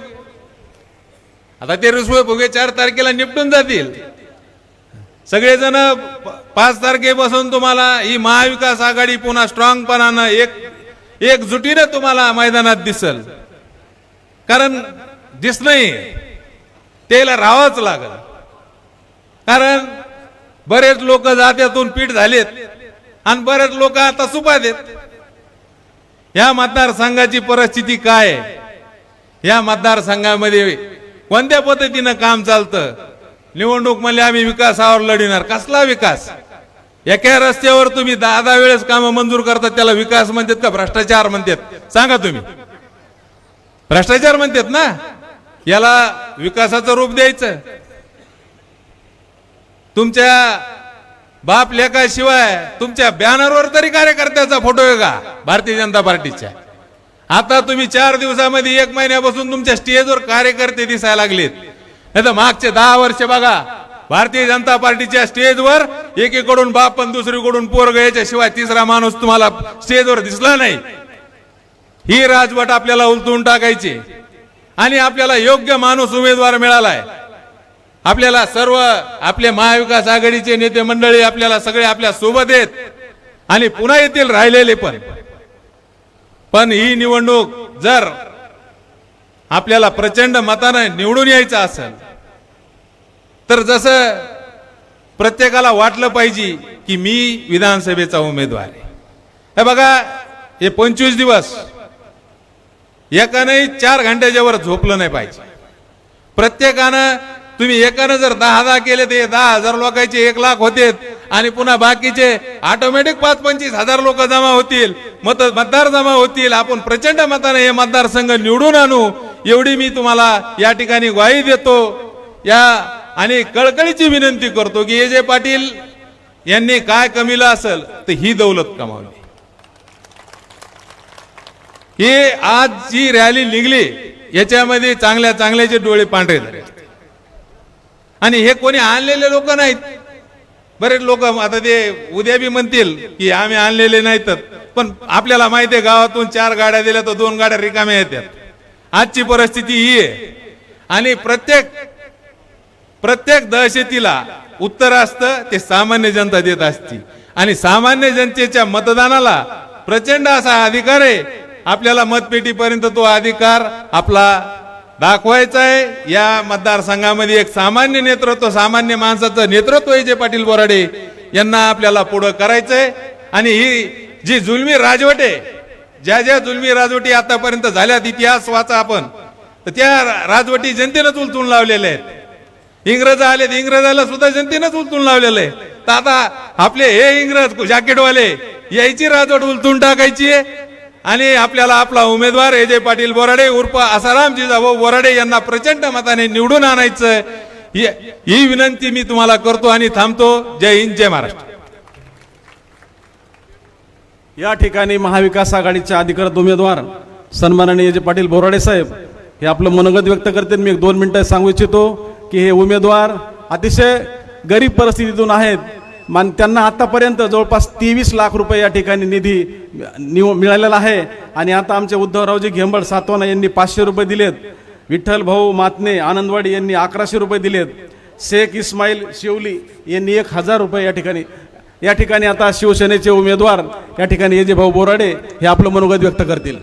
आता ते रुसवे फुगे 4 तारखेला निपटून जातील. सगळेजण 5 तारखेपासून तुम्हाला ही महाविकास आघाडी पुन्हा स्ट्रॉंगपणानं एकजुटीने तुम्हाला मैदानात दिसल. कारण दिसणंही त्याला राहावंच लागल. कारण बरेच लोक जात्यातून पीठ झालेत आणि बरेच लोक आता सुपात आहेत. या मतदारसंघाची परिस्थिती काय आहे, या मतदारसंघामध्ये कोणत्या पद्धतीनं काम चालतं. निवडणूक म्हणले आम्ही विकासावर लढणार. कसला विकास? एका रस्त्यावर तुम्ही 10 वेळेस काम मंजूर करतात, त्याला विकास म्हणतात का भ्रष्टाचार म्हणतात? सांगा तुम्ही. भ्रष्टाचार म्हणतात ना. याला विकासाचं रूप द्यायचं. तुमच्या बाप लेखाशिवाय तुमच्या बॅनरवर तरी कार्यकर्त्याचा फोटो आहे का भारतीय जनता पार्टीच्या? आता तुम्ही 4 दिवसामध्ये 1 महिन्यापासून तुमच्या स्टेजवर कार्यकर्ते दिसायला लागलेत. नाही तर मागचे 10 वर्ष बघा, भारतीय जनता पार्टीच्या स्टेजवर एकीकडून बाप पण दुसरीकडून पोरग, याच्याशिवाय तिसरा माणूस तुम्हाला स्टेजवर दिसला नाही. ही राजवट आपल्याला उलटून टाकायची आणि आपल्याला योग्य माणूस उमेदवार मिळालाय. आपल्याला सर्व आपले महाविकास आघाडीचे नेते मंडळी आपल्याला सगळे आपल्या सोबत आहेत आणि पुन्हा येतील राहिलेले पण. पण ही निवडणूक जर आपल्याला प्रचंड मतानं निवडून यायचं असेल तर जसं प्रत्येकाला वाटलं पाहिजे की मी विधानसभेचा उमेदवार आहे. हे बघा, हे 25 दिवस एकानंही 4 घंट्याच्या वर झोपलं नाही पाहिजे. प्रत्येकानं तुम्ही एकानं जर 10 केले ते 10,000 लोकांचे 1 लाख होते आणि पुन्हा बाकीचे ऑटोमॅटिक 25 हजार लोक जमा होतील, मतदार जमा होतील. आपण प्रचंड मताने हे मतदारसंघ निवडून आणू एवढी मी तुम्हाला या ठिकाणी ग्वाही देतो. आणि कळकळीची विनंती करतो की जे पाटील यांनी काय कमीला असेल तर ही दौलत कमावली. हे आज जी रॅली निघली याच्यामध्ये चांगल्या चांगल्याचे डोळे पांढरे झाले आणि हे कोणी आणलेले लोक नाहीत. बरेच लोक आता ते उद्या बी म्हणतील की आम्ही आणलेले नाहीत, पण आपल्याला माहिती आहे गावातून 4 गाड्या दिल्या तर 2 गाड्या रिकाम्या येतात. आजची परिस्थिती ही आहे. आणि प्रत्येक दहशतीला उत्तर असतं ते सामान्य जनता देत असती आणि सामान्य जनतेच्या मतदानाला प्रचंड असा अधिकार आहे. आपल्याला मतपेटीपर्यंत तो अधिकार आपला दाखवायचा आहे. या मतदारसंघामध्ये एक सामान्य नेतृत्व, सामान्य माणसाचं नेतृत्व आहे जे पाटील बोराडे यांना आपल्याला पुढं करायचंय. आणि ही जी जुलमी राजवट आहे, ज्या जुलमी राजवटी आतापर्यंत झाल्यात, इतिहास वाचा आपण, तर त्या राजवटी जनतेनंच उलटून लावलेल्या आहेत. इंग्रज आले, इंग्रजाला सुद्धा जनतेनंच उलटून लावलेलं आहे. तर आता आपले हे इंग्रज जॅकेटवाले यायची राजवट उलटून टाकायची आहे आणि आपल्याला आपला उमेदवार जे पाटील बोराडे उर्फ आसाराम जिजाभाऊ बोराडे यांना प्रचंड मताने निवडून आणायचं. ही विनंती मी तुम्हाला करतो आणि थांबतो. जय हिंद, जय महाराष्ट्र. या ठिकाणी महाविकास आघाडीचे अधिकृत उमेदवार सन्माननीय जे पाटील बोराडे साहेब हे आपलं मनोगत व्यक्त करतील. मी 1-2 मिनिटं सांगू इच्छितो की हे उमेदवार अतिशय गरीब परिस्थितीतून आहेत. त्यांना आतापर्यंत जवळपास 23 लाख रुपये या ठिकाणी निधी मिळालेला आहे. आणि आता आमचे उद्धवरावजी घेंबड सातवाना यांनी 500 रुपये दिलेत. विठ्ठल भाऊ मातने आनंदवाडी यांनी 1100 रुपये दिलेत. शेख इस्माईल शिवली यांनी 1000 रुपये या ठिकाणी आता शिवसेनेचे उमेदवार या ठिकाणी ये जे भाऊ बोराडे हे आपलं मनोगत व्यक्त करतील.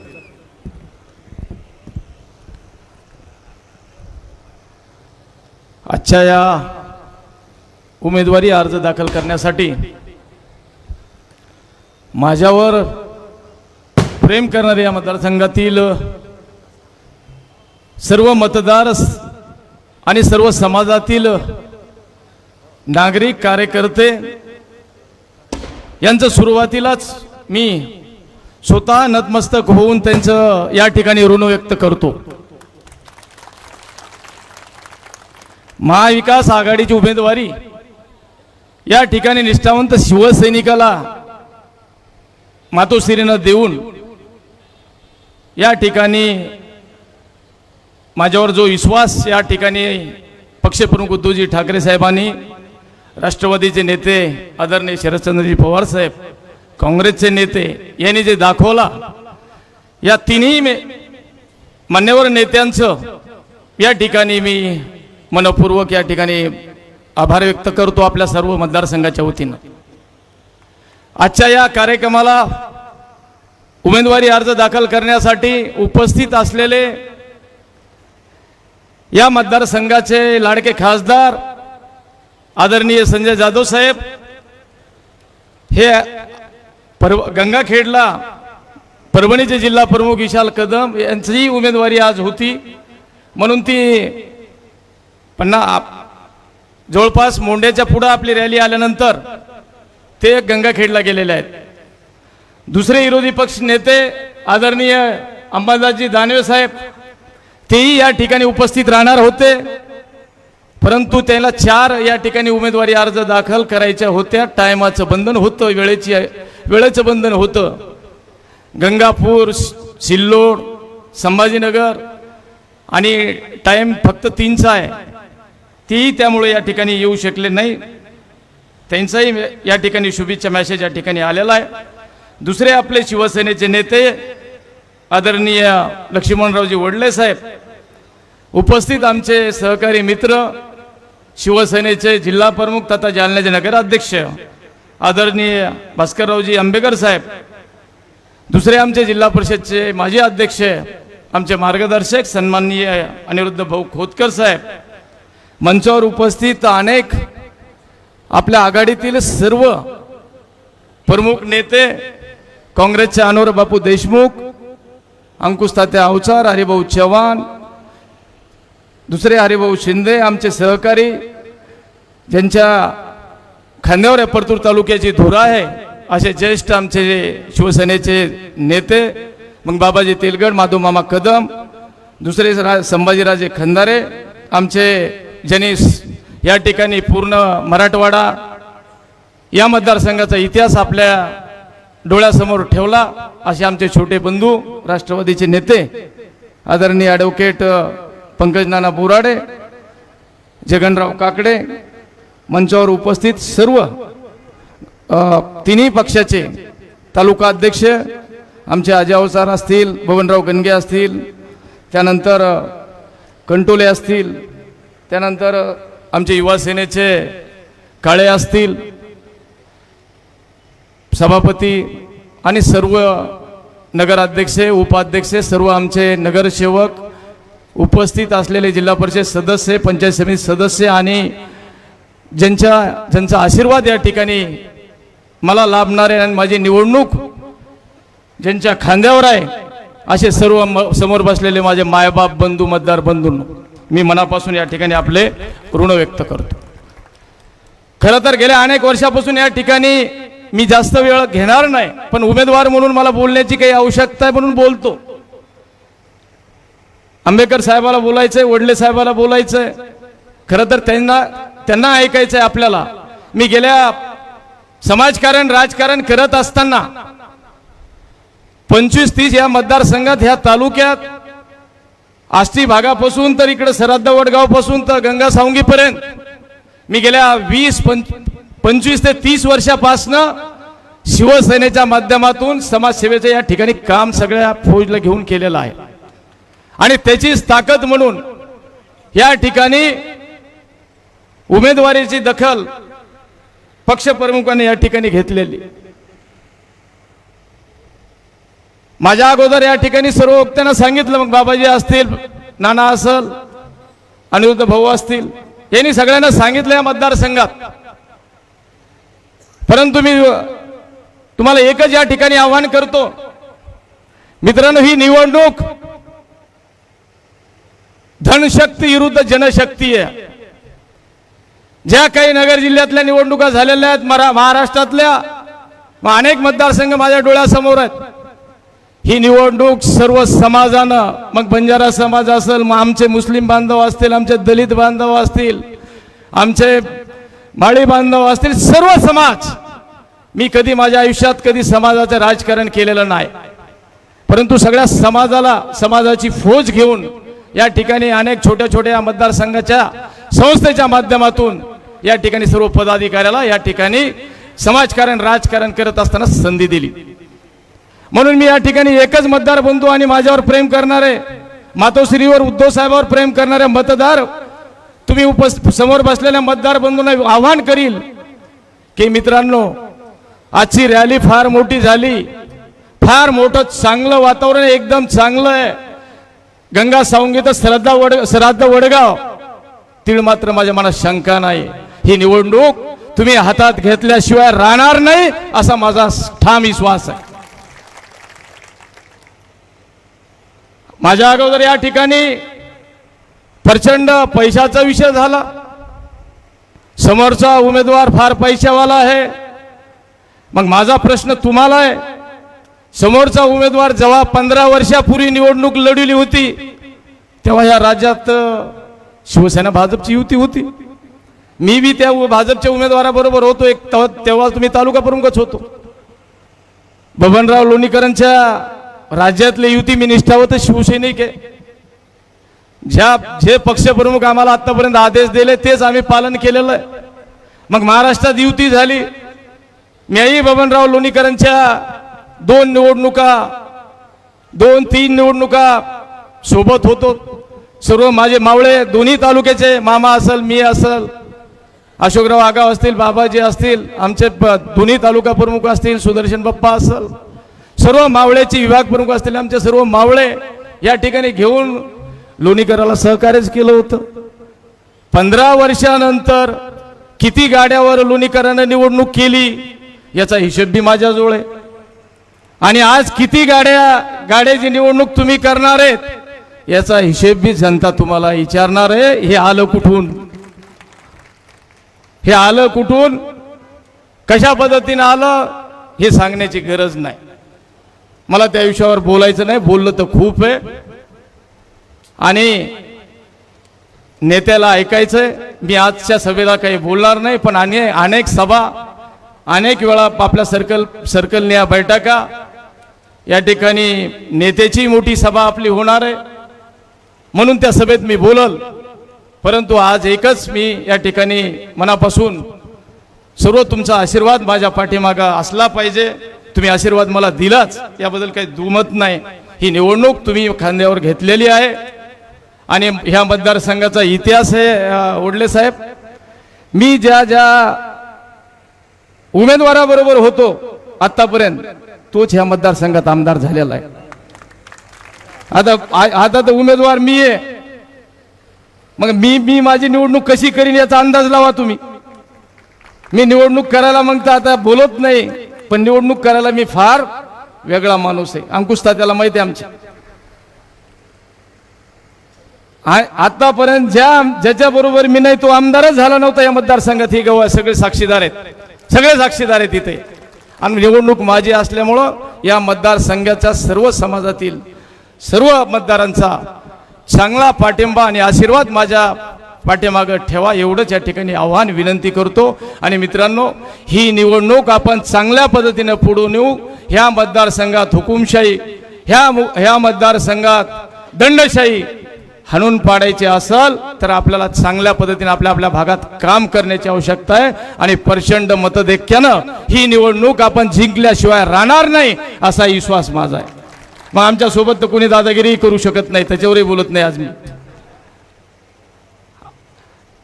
आजच्या या उमेदवारी अर्ज दाखल करण्यासाठी माझ्यावर प्रेम करणाऱ्या या मतदारसंघातील सर्व मतदार आणि सर्व समाजातील नागरिक कार्यकर्ते यांचं सुरुवातीलाच मी स्वतः नतमस्तक होऊन त्यांचं या ठिकाणी ऋण व्यक्त करतो. महाविकास आघाडीची उमेदवारी या ठिकाणी निष्ठावंत शिवसैनिकाला मातोश्रीनं देऊन या ठिकाणी माझ्यावर जो विश्वास या ठिकाणी पक्षप्रमुख उद्धवजी ठाकरे साहेबांनी, राष्ट्रवादीचे नेते आदरणीय शरदचंद्रजी पवार साहेब, काँग्रेसचे नेते यांनी जे दाखवला, या तिन्ही मान्यवर नेत्यांचं या ठिकाणी मी मनपूर्वक या ठिकाणी आभार व्यक्त करतो आपल्या सर्व मतदारसंघाच्या वतीनं. आजच्या या कार्यक्रमाला उमेदवारी अर्ज दाखल करण्यासाठी उपस्थित असलेले या मतदारसंघाचे लाडके खासदार आदरणीय संजय जाधव साहेब, हे गंगाखेडला परभणीचे जिल्हा प्रमुख विशाल कदम यांची उमेदवारी आज होती, म्हणून ती जवळपास मोंड्याच्या पुढे आपली रॅली आल्यानंतर ते गंगाखेडला गेलेले आहेत. दुसरे विरोधी पक्ष नेते आदरणीय अंबादासजी दानवे साहेब तेही या ठिकाणी उपस्थित राहणार होते, परंतु त्याला 4 या ठिकाणी उमेदवारी अर्ज दाखल करायच्या होत्या. टायमाचं बंधन होतं, वेळेचं बंधन होतं. गंगापूर, सिल्लोड, संभाजीनगर आणि टाइम फक्त 3चा आहे. तेही त्यामुळे या ठिकाणी येऊ शकले नाही. त्यांचाही या ठिकाणी शुभेच्छा मेसेज या ठिकाणी आलेला आहे. दुसरे आपले शिवसेनेचे नेते आदरणीय लक्ष्मणरावजी वडले साहेब, उपस्थित आमचे सहकारी मित्र शिवसेनेचे जिल्हा प्रमुख तथा जालन्याचे नगराध्यक्ष आदरणीय भास्कररावजी आंबेकर साहेब, दुसरे आमचे जिल्हा परिषदचे माजी अध्यक्ष आमचे मार्गदर्शक सन्माननीय अनिरुद्ध भाऊ खोतकर साहेब, मंचावर उपस्थित अनेक आपल्या आघाडीतील सर्व प्रमुख नेते, काँग्रेसचे अनोर बापू देशमुख, अंकुश तात्या अवचार, हरिभाऊ चव्हाण, दुसरे हरिभाऊ शिंदे, आमचे सहकारी ज्यांच्या खांद्यावर या परतूर तालुक्याची धुरा आहे असे ज्येष्ठ आमचे शिवसेनेचे नेते, मग बाबाजी तेलगड, माधव मामा कदम, दुसरे संभाजीराजे खंदारे, आमचे ज्यांनी या ठिकाणी पूर्ण मराठवाडा या मतदारसंघाचा इतिहास आपल्या डोळ्यासमोर ठेवला असे आमचे छोटे बंधू राष्ट्रवादीचे नेते आदरणीय ॲडव्होकेट पंकजनाना बोराडे, जगनराव काकडे, मंचावर उपस्थित सर्व तिन्ही पक्षाचे तालुका अध्यक्ष आमचे अजय अवचार असतील, बबनराव गणगे असतील, त्यानंतर कंटोले असतील, त्यानंतर आमचे युवा सेनेचे काळे असतील, सभापती आणि सर्व नगराध्यक्ष, उपाध्यक्ष, सर्व आमचे नगरसेवक, उपस्थित असलेले जिल्हा परिषद सदस्य, पंचायत समिती सदस्य आणि ज्यांचा आशीर्वाद या ठिकाणी मला लाभणारे आणि माझी निवडणूक ज्यांच्या खांद्यावर आहे असे सर्व समोर बसलेले माझे मायबाप बंधू, मतदार बंधू, मी मनापासून या ठिकाणी आपले ऋण व्यक्त करतो. खरं तर गेल्या अनेक वर्षापासून या ठिकाणी मी जास्त वेळ घेणार नाही, पण उमेदवार म्हणून मला बोलण्याची काही आवश्यकता आहे म्हणून बोलतो. आंबेडकर साहेबाला बोलायचंय, वडले साहेबाला बोलायचंय, खरं तर त्यांना ऐकायचंय आपल्याला. मी गेल्या समाजकारण राजकारण करत असताना 25-30 या मतदारसंघात, ह्या तालुक्यात आष्टी भागापासून तर इकडे सराद्द वडगाव पासून तर गंगा सावंगीपर्यंत मी गेल्या 25 ते 30 वर्षापासनं शिवसेनेच्या माध्यमातून समाजसेवेचं या ठिकाणी काम सगळ्या फौजला घेऊन केलेलं आहे. आणि त्याचीच ताकद म्हणून या ठिकाणी उमेदवारीची दखल पक्षप्रमुखांनी या ठिकाणी घेतलेली. माझ्या अगोदर या ठिकाणी सर्व वक्त्यांना सांगितलं, मग बाबाजी असतील, नाना असल, अनिरुद्ध भाऊ असतील, यांनी सगळ्यांना सांगितलं या मतदारसंघात. परंतु मी तुम्हाला एकच या ठिकाणी आवाहन करतो, मित्रांनो, ही निवडणूक धनशक्ती विरुद्ध जनशक्ती आहे. ज्या काही नगर जिल्ह्यातल्या निवडणुका झालेल्या आहेत, महाराष्ट्रातल्या अनेक मतदारसंघ माझ्या डोळ्यासमोर आहेत. ही निवडणूक सर्व समाजानं, मग बंजारा समाज असेल, मग आमचे मुस्लिम बांधव असतील, आमचे दलित बांधव असतील, आमचे माळी बांधव असतील, सर्व समाज. मी कधी माझ्या आयुष्यात कधी समाजाचं राजकारण केलेलं नाही, परंतु सगळ्या समाजाची फौज घेऊन या ठिकाणी अनेक छोट्या छोट्या मतदारसंघाच्या संस्थेच्या माध्यमातून या ठिकाणी सर्व पदाधिकाऱ्याला या ठिकाणी समाजकारण राजकारण करत असताना संधी दिली. म्हणून मी या ठिकाणी एकच मतदार बंधू आणि माझ्यावर प्रेम करणारे, मातोश्रीवर, उद्धव साहेबांवर प्रेम करणारे मतदार, तुम्ही समोर बसलेल्या मतदार बंधूंना आवाहन करील की मित्रांनो, आजची रॅली फार मोठी झाली, फार मोठं चांगलं वातावरण, एकदम चांगलं आहे. गंगा सावंगी तर सराद्द वडगाव, तीळ मात्र माझ्या मनात शंका नाही. ही निवडणूक तुम्ही हातात घेतल्याशिवाय राहणार नाही असा माझा ठाम विश्वास आहे. माझ्या अगोदर या ठिकाणी प्रचंड पैशाचा विषय झाला. समोरचा उमेदवार फार पैशावाला आहे. मग माझा प्रश्न तुम्हाला आहे, समोरचा उमेदवार जेव्हा 15 वर्षापूर्वी निवडणूक लढवली होती तेव्हा या राज्यात शिवसेना भाजपची युती होती. मी बी त्या भाजपच्या उमेदवाराबरोबर होतो. तेव्हा तुम्ही तालुका प्रमुखच होतो. बबनराव लोणीकरांच्या राज्यातले युती मी निष्ठावत शिवसैनिक आहे. जे पक्षप्रमुख आम्हाला आतापर्यंत आदेश दिले तेच आम्ही पालन केलेलं आहे. मग महाराष्ट्रात युती झाली. मीही बबनराव लोणीकरांच्या 2-3 निवडणुका सोबत होतो. सर्व माझे मावळे दोन्ही तालुक्याचे, मामा असल, मी असल, अशोकराव आगाव असतील, बाबाजी असतील, आमचे दोन्ही तालुका प्रमुख असतील, सुदर्शन बाप्पा असल, सर्व मावळ्याचे विभाग प्रमुख असलेले आमचे सर्व मावळे या ठिकाणी घेऊन लोणीकराला सहकार्यच केलं होतं. 15 वर्षानंतर किती गाड्यावर लोणीकरानं निवडणूक केली याचा हिशोब बी माझ्याजवळ आहे. आणि आज किती गाड्याची निवडणूक तुम्ही करणार आहेत याचा हिशेब बी जनता तुम्हाला विचारणार आहे. हे आलं कुठून, हे आलं कुठून, कशा पद्धतीने आलं हे सांगण्याची गरज नाही. मला त्या विषयावर बोलायचं नाही, बोललं तर खूप आहे. आणि नेत्याला ऐकायचंय. मी आजच्या सभेला काही बोलणार नाही, पण अनेक सभा, अनेक वेळा आपल्या सर्कलने या बैठका, या ठिकाणी नेत्याची मोठी सभा आपली होणार आहे, म्हणून त्या सभेत मी बोलल. परंतु आज एकच मी या ठिकाणी मनापासून सर्व तुमचा आशीर्वाद माझ्या पाठीमागा असला पाहिजे. तुम्ही आशीर्वाद मला दिलाच, याबद्दल काही दुमत नाही. ही निवडणूक तुम्ही खांद्यावर घेतलेली आहे आणि ह्या मतदारसंघाचा इतिहास आहे. ओडले साहेब, मी ज्या ज्या उमेदवाराबरोबर होतो आतापर्यंत तोच ह्या मतदारसंघात आमदार झालेला आहे. आता तर उमेदवार मी आहे. मग मी माझी निवडणूक कशी करीन याचा अंदाज लावा तुम्ही. मी निवडणूक करायला मग तर आता बोलत नाही, पण निवडणूक करायला मी फार वेगळा माणूस आहे. अंकुश तात्याला माहिती आहे आमची. आतापर्यंत ज्याच्या बरोबर मी नाही तो आमदारच झाला नव्हता या मतदारसंघात. ही गव सगळे साक्षीदार आहेत, सगळे साक्षीदार आहेत इथे. आणि निवडणूक माझी असल्यामुळं या मतदारसंघाच्या सर्व समाजातील सर्व मतदारांचा चांगला पाठिंबा आणि आशीर्वाद माझ्या पाठीमागं ठेवा, एवढंच या ठिकाणी आव्हान विनंती करतो. आणि मित्रांनो, ही निवडणूक आपण चांगल्या पद्धतीने पुढे नेऊ. ह्या मतदारसंघात हुकुमशाही, ह्या मतदारसंघात दंडशाही हाणून पाडायचे असेल तर आपल्याला चांगल्या पद्धतीने आपल्या भागात काम करण्याची आवश्यकता आहे. आणि प्रचंड मतदेखीनं ही निवडणूक आपण जिंकल्याशिवाय राहणार नाही असा विश्वास माझा आहे. मग आमच्या सोबत तर कोणी दादागिरी करू शकत नाही, त्याच्यावरही बोलत नाही आज मी.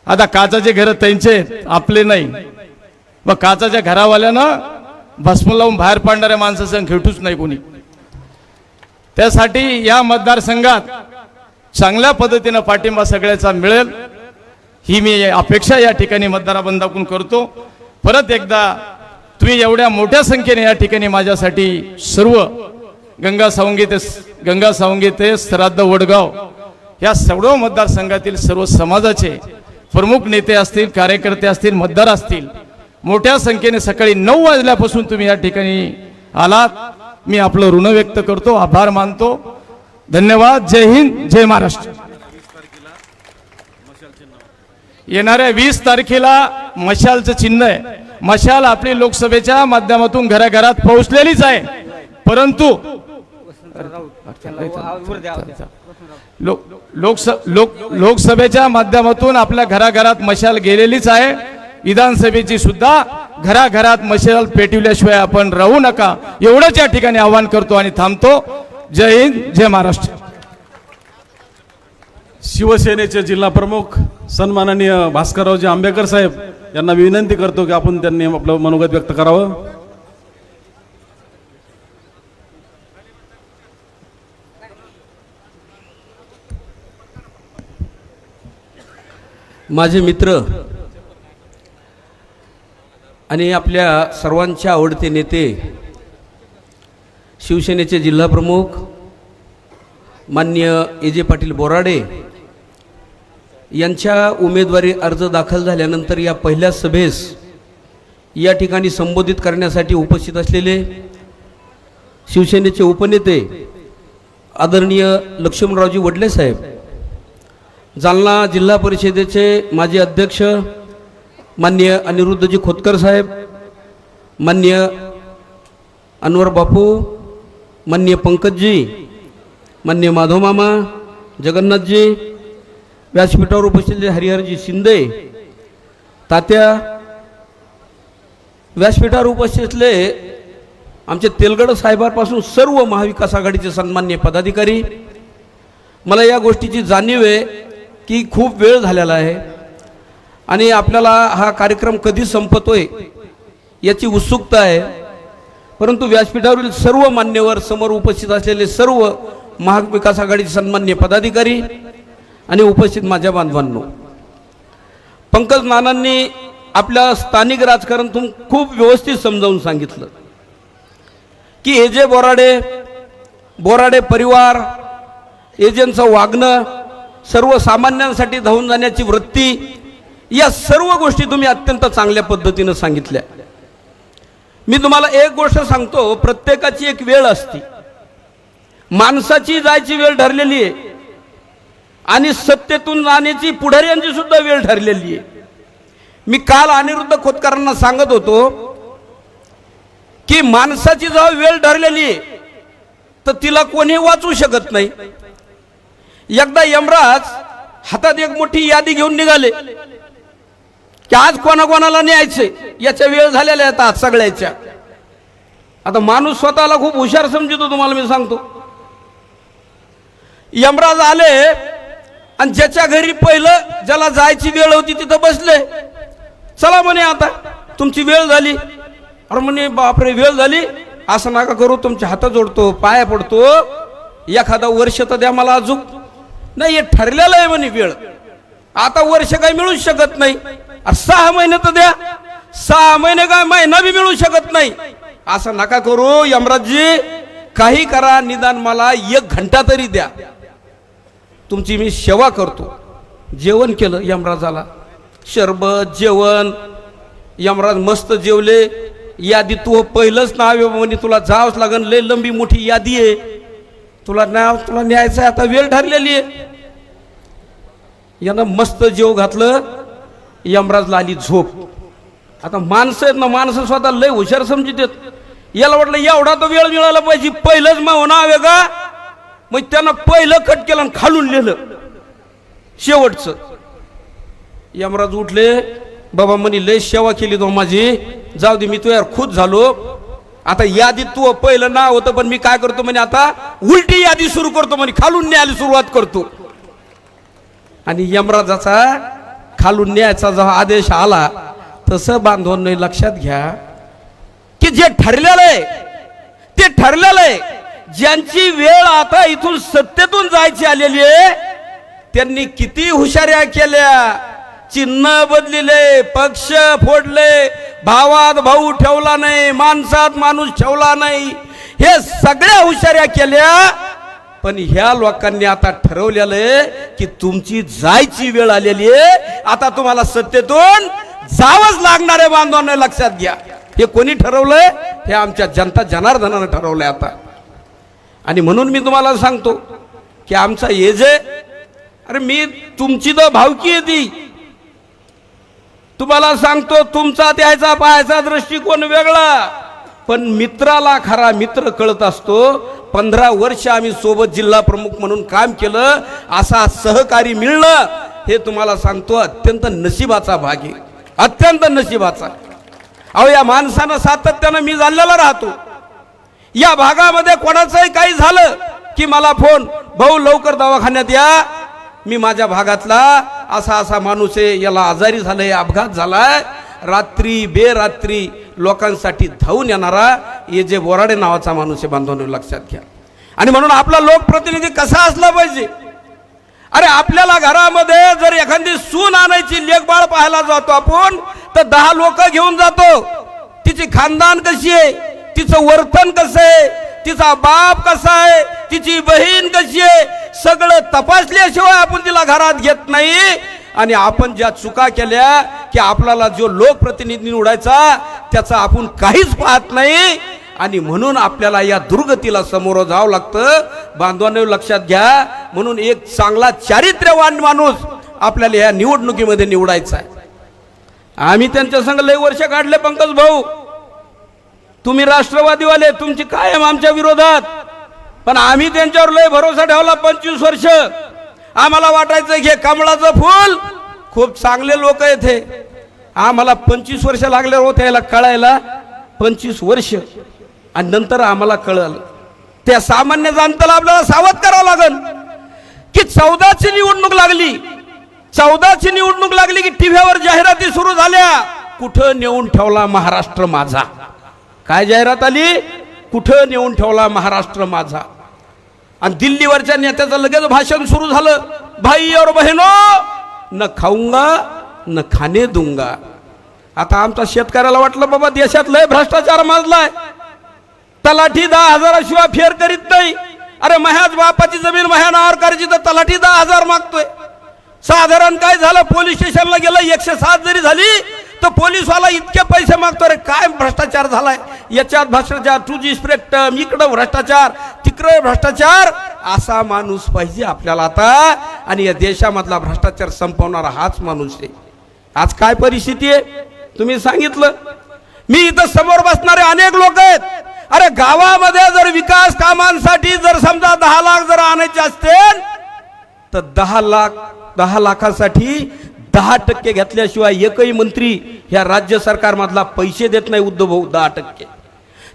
आता काचाचे घर त्यांचे आपले नाही. मग काचाच्या घरावाल्यानं भस्म लावून बाहेर पाडणाऱ्या माणसासंग खेटूच नाही कोणी. त्यासाठी या मतदारसंघात चांगल्या पद्धतीने पाठिंबा सगळ्याचा मिळेल ही मी अपेक्षा या ठिकाणी मतदाराबंधाकून करतो. परत एकदा तुम्ही एवढ्या मोठ्या संख्येने या ठिकाणी माझ्यासाठी सर्व गंगा सावंगी ते श्राद्ध वडगाव या सर्व मतदारसंघातील सर्व समाजाचे प्रमुख नेते असतील, कार्यकर्ते असतील, मतदार असतील, मोठ्या संख्येने सकाळी 9 वाजल्यापासून तुम्ही या ठिकाणी आलात. मी आपलं ऋण व्यक्त करतो, आभार मानतो. धन्यवाद. जय हिंद, जय महाराष्ट्र. येणाऱ्या 20 तारखेला मशालचं चिन्ह आहे. मशाल आपली लोकसभेच्या माध्यमातून घराघरात पोहोचलेलीच आहे, परंतु लोकसभेच्या माध्यमातून आपल्या घराघरात मशाल गेलेलीच आहे. विधानसभेची सुद्धा घराघरात मशाल पेटविल्याशिवाय आपण राहू नका, एवढंच या ठिकाणी आवाहन करतो आणि थांबतो. जय हिंद, जय महाराष्ट्र. शिवसेनेचे जिल्हा प्रमुख सन्माननीय भास्कररावजी आंबेकर साहेब यांना विनंती करतो की आपण त्यांनी आपलं मनोगत व्यक्त करावं. माझे मित्र आणि आपल्या सर्वांचे आवडते नेते शिवसेनेचे जिल्हा प्रमुख माननीय ए.जे. पाटील बोराडे यांच्या उमेदवारी अर्ज दाखल झाल्यानंतर या पहिल्या सभेस या ठिकाणी संबोधित करण्यासाठी उपस्थित असलेले शिवसेनेचे उपनेते आदरणीय लक्ष्मणरावजी वडले साहेब, जालना जिल्हा परिषदेचे माजी अध्यक्ष माननीय अनिरुद्धजी खोतकर साहेब, माननीय अनवर बापू, माननीय पंकजजी, माननीय माधव मामा, जगन्नाथजी, व्यासपीठावर उपस्थित हरिहरजी शिंदे, तात्या, व्यासपीठावर उपस्थित असले आमचे तेलगड साहेबांपासून सर्व महाविकास आघाडीचे सन्माननीय पदाधिकारी. मला या गोष्टीची जाणीव आहे की खूप वेळ झालेला आहे आणि आपल्याला हा कार्यक्रम कधी संपतोय याची उत्सुकता आहे. परंतु व्यासपीठावरील सर्व मान्यवर, समोर उपस्थित असलेले सर्व महाविकास आघाडीचे सन्माननीय पदाधिकारी आणि उपस्थित माझ्या बांधवांनो, पंकज नानांनी आपल्या स्थानिक राजकारणातून खूप व्यवस्थित समजावून सांगितलं की हे जे बोराडे परिवार, एजंटचं वागणं, सर्वसामान्यांसाठी धावून जाण्याची वृत्ती, या सर्व गोष्टी तुम्ही अत्यंत चांगल्या पद्धतीनं सांगितल्या. मी तुम्हाला एक गोष्ट सांगतो, प्रत्येकाची एक वेळ असते. माणसाची जायची वेळ ठरलेली आहे आणि सत्तेतून जाण्याची पुढाऱ्यांची सुद्धा वेळ ठरलेली आहे. मी काल अनिरुद्ध खोतकरांना सांगत होतो की माणसाची जेव्हा वेळ ठरलेली आहे तर तिला कोणी वाचवू शकत नाही. एकदा यमराज हातात एक मोठी यादी घेऊन निघाले की आज कोणाकोणाला न्यायचे, याच्या वेळ झालेल्या आहेत सगळ्याच्या. आता माणूस स्वतःला खूप हुशार समजतो, तुम्हाला मी सांगतो. यमराज आले आणि ज्याच्या घरी पहिलं ज्याला जायची वेळ होती तिथं बसले. चला म्हणे आता तुमची वेळ झाली. अरे म्हणे बापरे वेळ झाली, असं नका करू, तुमच्या हात जोडतो, पाया पडतो, एखादा वर्ष तर द्या मला अजून. नाही, हे ठरलेलं आहे म्हणे वेळ, आता वर्ष काही मिळूच शकत नाही. 6 महिने तर द्या, 6 महिने काय महिना बी मिळू शकत नाही. असं नका करू यमराजजी, काही करा, निदान मला 1 घंटा तरी द्या, तुमची मी सेवा करतो. जेवण केलं यमराजाला, शरबत जेवण. यमराज मस्त जेवले. यादी तू पहिलंच नाव म्हणे तुला जावंच लागन, लय लंबी मोठी यादी आहे, तुला न्यायचं आहे, आता वेळ ठरलेली आहे. यानं मस्त जेव घातलं. यमराजला आली झोप. आता माणसं आहेत ना, माणसं स्वतः लय हुशार समजित आहेत. याला वाटलं एवढा तर वेळ मिळाला पाहिजे, पहिलंच मग नाव आहे का. मग त्यानं पहिलं कट केलं आणि खालून लिहिलं शेवटचं. यमराज उठले, बाबा म्हणे लय सेवा केली तो माझी, जाऊ दे, मी तुझ्यावर खुश झालो. आता यादीत तू पहिलं नाव होतं, पण मी काय करतो म्हणे आता उलटी यादी सुरू करतो म्हणे, खालून न्यायला सुरुवात करतो. आणि यमराजाचा खालून न्यायचा जेव्हा आदेश आला, तसं बांधवांनी लक्षात घ्या की जे ठरलेलं आहे ते ठरलेलं आहे. ज्यांची वेळ आता इथून सत्तेतून जायची आलेली आहे त्यांनी किती हुशाऱ्या केल्या, चिन्ह बदलिले, पक्ष फोडले, भावात भाऊ ठेवला नाही, माणसात माणूस ठेवला नाही, हे सगळ्या हुशाऱ्या केल्या. पण ह्या लोकांनी आता ठरवलेलं आहे की तुमची जायची वेळ आलेली आहे, आता तुम्हाला सत्तेतून जावंच लागणार आहे. बांधवांना लक्षात घ्या, हे कोणी ठरवलंय? हे आमच्या जनता जनार्दनानं ठरवलंय आता. आणि म्हणून मी तुम्हाला सांगतो की आमचा एजे, अरे मी तुमची तर भावकी आहे ती, तुम्हाला सांगतो तुमचा द्यायचा पाहायचा दृष्टिकोन वेगळा, पण मित्राला खरा मित्र कळत असतो. 15 वर्ष आम्ही सोबत जिल्हा प्रमुख म्हणून काम केलं, असा सहकारी मिळणं हे तुम्हाला सांगतो अत्यंत नशिबाचा भाग आहे, अत्यंत नशिबाचा. अहो या माणसानं सातत्यानं मी चाललेला राहतो. या भागामध्ये कोणाचंही काही झालं की मला फोन, भाऊ लवकर दवाखान्यात या, मी माझ्या भागातला असा माणूस आहे, याला आजारी झालाय, अपघात झालाय. रात्री बेरात्री लोकांसाठी धावून येणारा हे जे बोराडे नावाचा माणूस आहे, बांधवांनो लक्षात घ्या. आणि म्हणून आपला लोकप्रतिनिधी कसा असला पाहिजे. अरे आपल्याला घरामध्ये जर एखादी सून आणायची, लेकबाळ पाहायला जातो आपण, तर 10 लोक घेऊन जातो. तिची खानदान कशी आहे, तिचं वर्तन कसं आहे, तिचा बाप कसा आहे, तिची बहीण कशी आहे, सगळं तपासल्याशिवाय आपण तिला घरात घेत नाही. आणि आपण ज्या चुका केल्या की आपल्याला जो लोकप्रतिनिधी निवडायचा त्याचा आपण काहीच पाहत नाही. आणि म्हणून आपल्याला या दुर्गतीला समोर जावं लागतं. बांधवांनो लक्षात घ्या, म्हणून एक चांगला चारित्र्यवान माणूस आपल्याला या निवडणुकीमध्ये निवडायचा आहे. आम्ही त्यांच्या संग लय वर्ष काढले पंकज भाऊ, तुम्ही राष्ट्रवादीवाले, तुमची कायम आमच्या विरोधात, पण आम्ही त्यांच्यावर लय भरोसा ठेवला 25 वर्ष. आम्हाला वाटायचं हे कमळाचं फूल, खूप चांगले लोक आहेत हे. आम्हाला 25 वर्ष लागले होते याला कळायला, 25 वर्ष. आणि नंतर आम्हाला कळलं, त्या सामान्य जनतेला आपल्याला सावध करावं लागेल की 14ची निवडणूक लागली, 14ची निवडणूक लागली की टीव्हीवर जाहिराती सुरू झाल्या, कुठं नेऊन ठेवला महाराष्ट्र माझा. काय जाहिरात आली? कुठं नेऊन ठेवला महाराष्ट्र माझा. आणि दिल्लीवरच्या नेत्याचं लगेच भाषण सुरू झालं, भाई और बहनो, न खाऊंगा न खाने दूंगा. आता आमच्या शेतकऱ्याला वाटलं बाबा देशात लय भ्रष्टाचार माजलाय, तलाठी 10,000 शिवाय फेर करीत नाही. अरे माझ्याच बापाची जमीन माझ्या नावावर करायची तर तलाठी 10,000 मागतोय. साधारण काय झालं, पोलीस स्टेशनला गेलं, 107 जरी झाली तर पोलीसवाला इतके पैसे मागतो. रे काय भ्रष्टाचार झालाय, याच्यात भ्रष्टाचार, तुझी स्प्रेक्टम, इकडं भ्रष्टाचार, तिकडं भ्रष्टाचार. असा माणूस पाहिजे आपल्याला आता, आणि या देशामधला भ्रष्टाचार संपवणारा हाच माणूस आहे. आज काय परिस्थिती आहे तुम्ही सांगितलं. मी इथं समोर बसणारे अनेक लोक आहेत. अरे गावामध्ये जर विकास कामांसाठी जर समजा 10 लाख जर आणायचे असतील तर 10 लाखासाठी 10% घेतल्याशिवाय एकही मंत्री ह्या राज्य सरकारमधला पैसे देत नाही. उद्धव भाऊ 10%,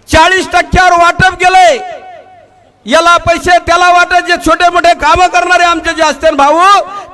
40%वर वाटप केलंय. याला पैसे त्याला वाटत, जे छोटे मोठे कामं करणारे आमचे जे असते भाऊ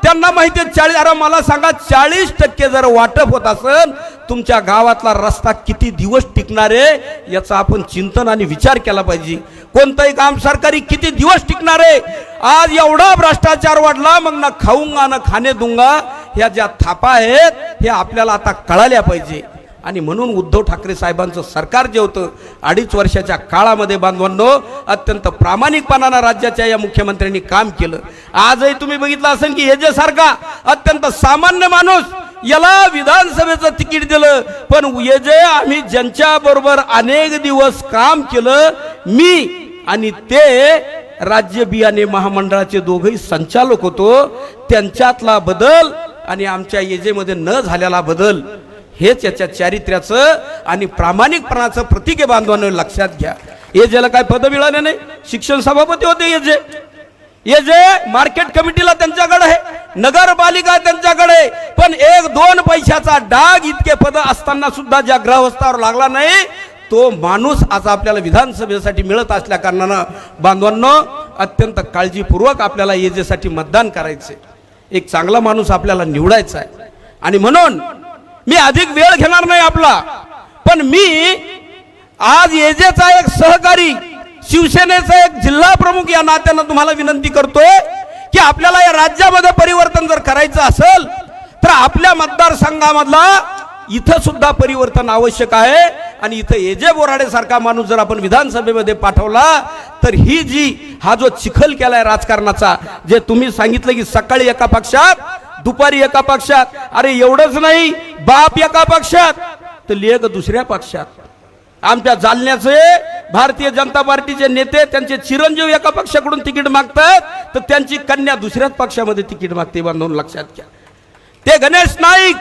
त्यांना माहिती आहे 40. अरे मला सांगा, 40% जर वाटप होत असेल, तुमच्या गावातला रस्ता किती दिवस टिकणार आहे याचा आपण चिंतन आणि विचार केला पाहिजे. कोणतंही काम सरकारी किती दिवस टिकणार आहे. आज एवढा भ्रष्टाचार वाढला, मग ना खाऊंगा ना खाणे दूंगा ह्या ज्या थापा आहेत हे आपल्याला आता कळाल्या पाहिजे. आणि म्हणून उद्धव ठाकरे साहेबांचं सरकार जे होतं 2.5 वर्षाच्या काळामध्ये बांधवांनो अत्यंत प्रामाणिकपणानं राज्याच्या या मुख्यमंत्र्यांनी काम केलं. आजही तुम्ही बघितलं असेल की हे जे सारखा अत्यंत सामान्य माणूस याला विधानसभेचं तिकीट दिलं, पण हे जे आम्ही ज्यांच्या बरोबर अनेक दिवस काम केलं, मी आणि ते राज्य बियाणे महामंडळाचे दोघंही संचालक होतो, त्यांच्यातला बदल आणि आमच्या येजेमध्ये न झालेला बदल हेच याच्या चारित्र्याचं आणि प्रामाणिकपणाचं प्रतीक आहे. बांधवांनो लक्षात घ्या, येजेला काय पद मिळाले नाही. शिक्षण सभापती होते येजे मार्केट कमिटीला त्यांच्याकडे आहे, नगरपालिका त्यांच्याकडे, पण 1-2 पैशाचा डाग इतके पद असताना सुद्धा ज्या ग्रहस्थावर लागला नाही तो माणूस आज आपल्याला विधानसभेसाठी मिळत असल्या कारणानं बांधवांनो अत्यंत काळजीपूर्वक आपल्याला येजेसाठी मतदान करायचे. एक चांगला माणूस आपल्याला निवडायचा आहे. आणि म्हणून मी अधिक वेळ घेणार नाही आपला, पण मी आज येजेचा एक सहकारी, शिवसेनेचा एक जिल्हा प्रमुख या नात्यानं तुम्हाला विनंती करतोय की आपल्याला या राज्यामध्ये परिवर्तन जर करायचं असेल तर आपल्या मतदारसंघामधला इथं सुद्धा परिवर्तन आवश्यक आहे. आणि इथं येजे बोराडे सारखा माणूस जर आपण विधानसभेमध्ये पाठवला तर हा जो चिखल केलाय राजकारणाचा, जे तुम्ही सांगितलं की सकाळी एका पक्षात, दुपारी एका पक्षात, अरे एवढंच नाही, बाप एका पक्षात तर लेक दुसऱ्या पक्षात. आमच्या जालन्याचे भारतीय जनता पार्टीचे नेते त्यांचे चिरंजीव एका पक्षाकडून तिकीट मागतात तर त्यांची कन्या दुसऱ्याच पक्षामध्ये तिकीट मागते. बांधून लक्षात घ्या, ते गणेश नाईक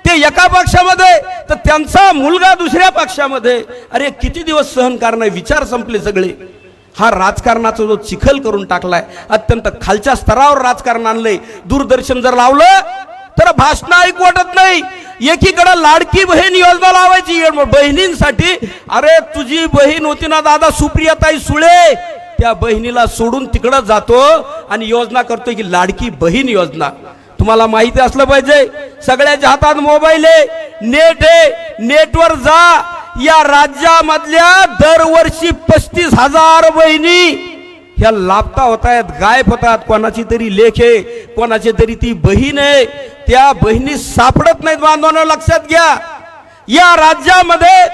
ते एका पक्षामध्ये तर त्यांचा मुलगा दुसऱ्या पक्षामध्ये. अरे किती दिवस सहन करणार, विचार संपले सगळे. हा राजकारणाचा जो चिखल करून टाकलाय, अत्यंत खालच्या स्तरावर राजकारण आणलंय. दूरदर्शन जर लावलं तर भाषण ऐकू वाटत नाही. एकीकडे लाडकी बहीण योजना लावायची बहिणींसाठी. अरे तुझी बहीण होती ना दादा सुप्रियाताई सुळे, त्या बहिणीला सोडून तिकडं जातो आणि योजना करतोय की लाडकी बहीण योजना. तुम्हाला माहिती असलं पाहिजे, सगळ्याच्या हातात मोबाईल आहे, नेट आहे, नेटवर जा. या राज्यामधल्या दरवर्षी 35,000 बहिणी ह्या लापता होत आहेत, गायब होतात. कोणाची तरी लेख आहे, कोणाची तरी ती बहीण आहे, त्या बहिणी सापडत नाहीत. बांधवांनो लक्षात घ्या, या राज्यामध्ये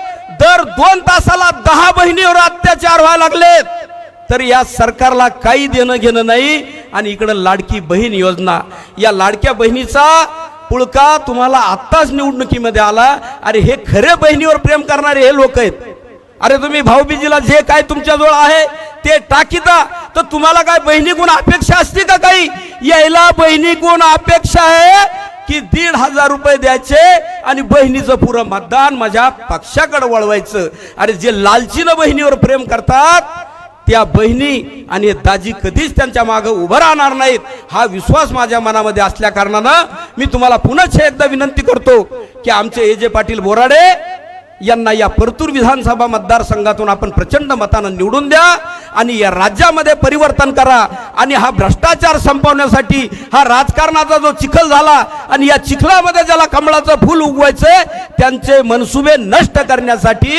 दर 2 तासाला 10 बहिणीवर अत्याचार व्हायला लागलेत. तर या सरकारला काही देणं घेणं नाही. आणि इकडे लाडकी बहीण योजना, या लाडक्या बहिणीचा पुळका तुम्हाला आत्ताच निवडणुकीमध्ये आला. अरे हे खरे बहिणीवर प्रेम करणारे हे लोक आहेत. अरे तुम्ही भाऊबीजीला जे काय तुमच्याजवळ आहे ते टाकीता, तर तुम्हाला काय बहिणीकडून अपेक्षा असते का काही? यायला बहिणीकडून अपेक्षा आहे की 1,500 रुपये द्यायचे आणि बहिणीचं पुरं मतदान माझ्या पक्षाकडे वळवायचं. अरे जे लालचीनं बहिणीवर प्रेम करतात त्या बहिणी आणि दाजी कधीच त्यांच्या मागे उभं राहणार नाहीत. हा विश्वास माझ्या मनामध्ये असल्या कारणानं मी तुम्हाला पुनश्च एकदा विनंती करतो की आमचे येजे पाटील बोराडे यांना या परतूर विधानसभा मतदारसंघातून आपण प्रचंड मतानं निवडून द्या आणि या राज्यामध्ये परिवर्तन करा. आणि हा भ्रष्टाचार संपवण्यासाठी, हा राजकारणाचा जो चिखल झाला आणि या चिखलामध्ये ज्याला कमळाचं फूल उगवायचंय त्यांचे मनसुबे नष्ट करण्यासाठी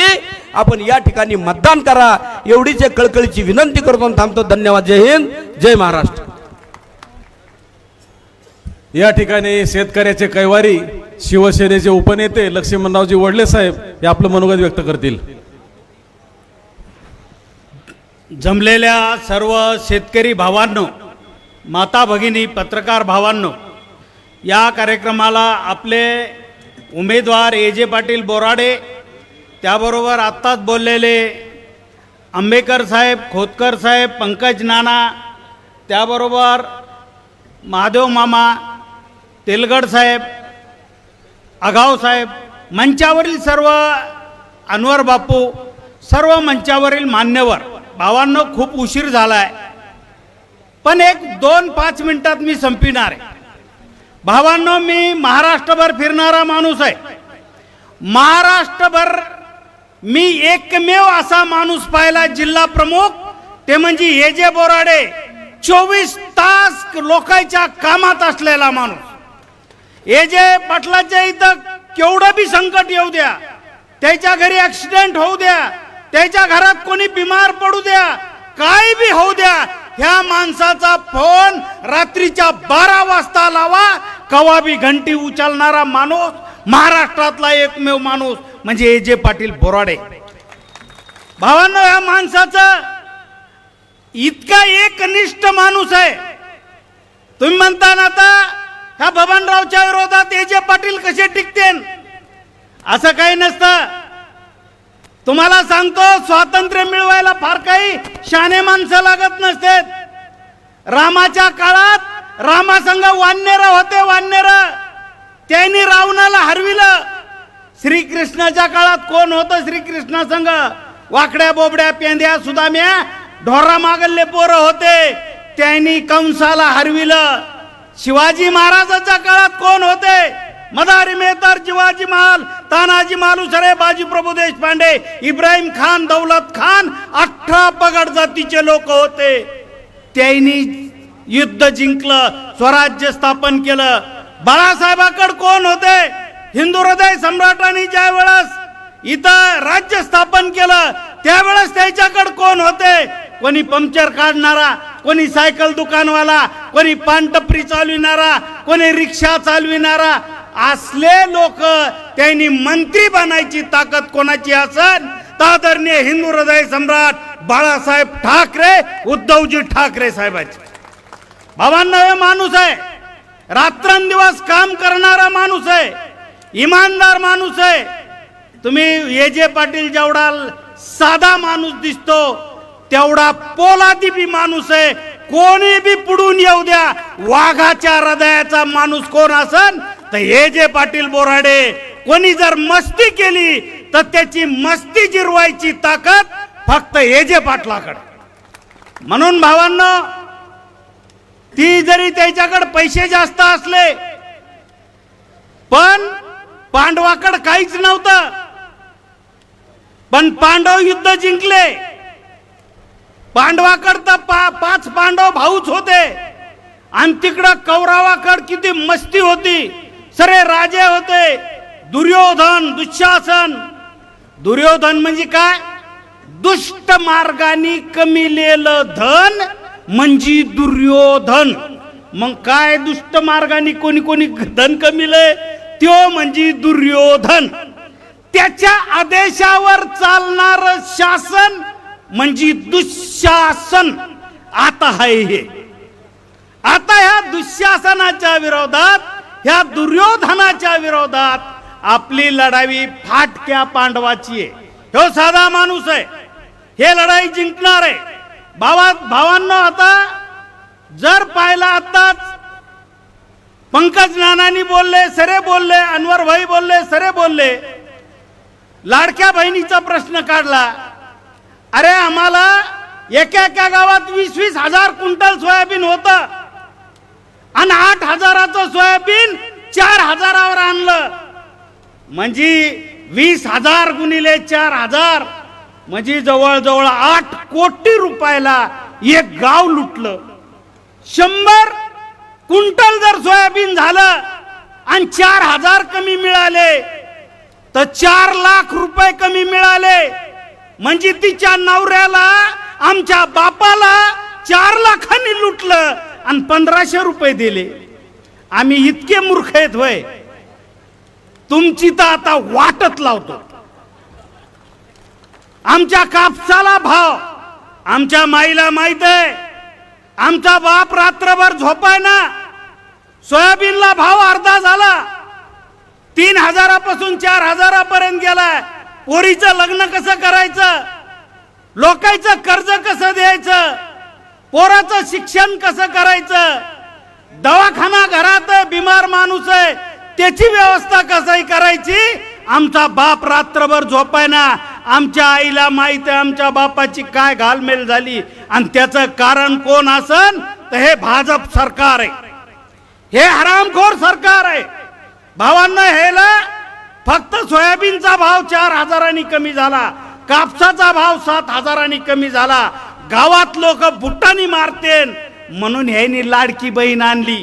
आपण या ठिकाणी मतदान करा, एवढीच एक कळकळीची विनंती करतो. थांबतो. धन्यवाद. जय हिंद, जय महाराष्ट्र. या ठिकाणी शेतकऱ्याचे कैवारी शिवसेनेचे उपनेते लक्ष्मणरावजी वडले साहेब हे आपलं मनोगत व्यक्त करतील. जमलेल्या सर्व शेतकरी भावांनो, माता भगिनी, पत्रकार भावांनो, या कार्यक्रमाला आपले उमेदवार ए.जे. पाटील बोराडे, त्याबरोबर आत्ताच बोललेले आंबेकर साहेब, खोतकर साहेब, पंकज नाना, त्याबरोबर महादेव मामा, तेलगड साहेब, आगाव साहेब, मंचावरील सर्व अनवर बापू, सर्व मंचावरील मान्यवर भावांनो, खूप उशीर झाला आहे, पण 1-2-5 मिनिटात मी संपविणार आहे. भावांनो, मी महाराष्ट्रभर फिरणारा माणूस आहे. महाराष्ट्रभर मी एकमेव असा माणूस पाहिला जिल्हा प्रमुख, ते म्हणजे ए.जे. बोराडे. 24 तास लोकांच्या कामात असलेला माणूस. ए.जे. पाटलाच्या इथं केवढं बी संकट येऊ द्या, त्याच्या घरी ऍक्सिडेंट होऊ द्या, त्याच्या घरात कोणी बिमार पडू द्या, काय बी होऊ द्या, ह्या माणसाचा फोन रात्रीच्या 12 वाजता लावा, कवा बी घंटी उचलणारा माणूस, महाराष्ट्रातला एकमेव माणूस म्हणजे ए.जे. पाटील बोराडे. भावांनो, ह्या माणसाचा इतका एकनिष्ठ माणूस आहे. तुम्ही म्हणता ना आता ह्या बबनरावच्या विरोधात ए.जे. पाटील कसे टिकतेन, असं काही नसतं. तुम्हाला सांगतो, स्वातंत्र्य मिळवायला फार काही शाणे माणसं लागत नसते. रामाच्या काळात रामासंग वाननेर होते, वाननेर, त्यांनी रावणाला हरविलं. श्रीकृष्णाच्या काळात कोण होतं श्रीकृष्णा संग? वाकड्या बोबड्या पेंद्या सुदाम्या ढोरा मागल्ले पोरं होते, त्यांनी कंसाला हरविलं. शिवाजी महाराजाच्या काळात कोण होते? मदारी मेहतर, शिवाजी महाल, तानाजी मालुसरे, बाजी प्रभू देशपांडे, इब्राहिम खान, दौलत खान, 18 पगड जातीचे लोक होते. त्यांनी युद्ध जिंकलं, स्वराज्य स्थापन केलं. बाळासाहेबांकडे कोण होते? हिंदू हृदय सम्राटांनी ज्या वेळेस इथं राज्य स्थापन केलं, त्यावेळेस त्याच्याकडे कोण होते? कोणी पंक्चर काढणारा, कोणी सायकल दुकानवाला, कोणी पानटपरी चालविणारा, कोणी रिक्षा चालविणारा, असले लोक त्यांनी मंत्री बनायची ताकद कोणाची असेल तर आदरणीय हिंदू हृदय सम्राट बाळासाहेब ठाकरे, उद्धवजी ठाकरे साहेबांची. भावांनो, हे माणूस आहे, रात्रंदिवस काम करणारा माणूस आहे, इमानदार माणूस आहे. तुम्ही ए.जे. पाटील जेवढा साधा माणूस दिसतो, तेवढा पोलादी बी माणूस आहे. कोणी बी पुढून येऊ द्या, वाघाच्या हृदयाचा माणूस कोण असन तर ए.जे. पाटील बोराडे. कोणी जर मस्ती केली तर त्याची मस्ती जिरवायची ताकद फक्त ए.जे. पाटलाकडे. म्हणून भावांनो, ती जरी त्याच्याकडे पैसे जास्त असले, पण पांडवाकडे काहीच नव्हतं, पण पांडव युद्ध जिंकले. पांडवाकडे तर 5 पांडव भाऊच होते, आणि तिकडं कौरवाकडे किती मस्ती होती, सरे राजे होते. दुर्योधन, दुःशासन. दुर्योधन म्हणजे काय? दुष्ट मार्गाने कमिलेलं धन म्हणजे दुर्योधन. मग काय दुष्ट मार्गाने कोणी कोणी धन कमिले, त्यो म्हणजे दुर्योधन. त्याच्या आदेशावर चालणार शासन म्हणजे दुःशासन. आता आहे हे. आता ह्या दुःशासनाच्या विरोधात, ह्या दुर्योधनाच्या विरोधात आपली लढाई फाटक्या पांडवाची आहे. ह्यो साधा माणूस आहे, हे लढाई जिंकणार आहे. भावांनो, आता जर पाहिला, आताच पंकज नानांनी बोलले, सरे बोलले, अनवर भाई बोलले, सरे बोलले, लाडक्या बहिणीचा प्रश्न काढला. अरे आम्हाला एका गावात 20-20 हजार क्विंटल सोयाबीन होतं, आणि 8 हजाराचं सोयाबीन 4 हजारावर आणलं. म्हणजे 20,000 गुणिले 4,000 म्हणजे जवळजवळ 8 कोटी रुपयाला एक गाव लुटलं. 100 क्विंटल जर सोयाबीन झालं आणि 4,000 कमी मिळाले तर 4 लाख रुपये कमी मिळाले. म्हणजे तिच्या नवऱ्याला आमच्या बापाला 4 लाखांनी लुटलं आणि 1500 रुपये दिले. आम्ही इतके मूर्ख आहेत होय. तुमची तर आता वाटत लावतो. आमच्या कापसाला भाव आमच्या माईला माहित आहे. आमचा बाप रात्रभर झोपाय ना. सोयाबीनला भाव अर्धा झाला. 3000पासून 4000 पर्यंत गेलाय. पोरीचं लग्न कसं करायचं, लोकांचं कर्ज कसं द्यायचं, पोराचं शिक्षण कसं करायचं, दवाखाना घरात आहे, बिमार माणूस आहे, त्याची व्यवस्था कशी करायची. आमचा बाप रात्रभर झोपाय ना. आमच्या आईला माहित आहे आमच्या बापाची काय घालमेल झाली. आणि त्याचं कारण कोण असन तर हे भाजप सरकार आहे. हे हरामखोर सरकार आहे. भावांना हेला फक्त सोयाबीनचा भाव 4000 कमी झाला, कापसाचा भाव 7000 कमी झाला. गावात लोक बुट्टानी मारतेन म्हणून ह्यांनी लाडकी बहीण आणली.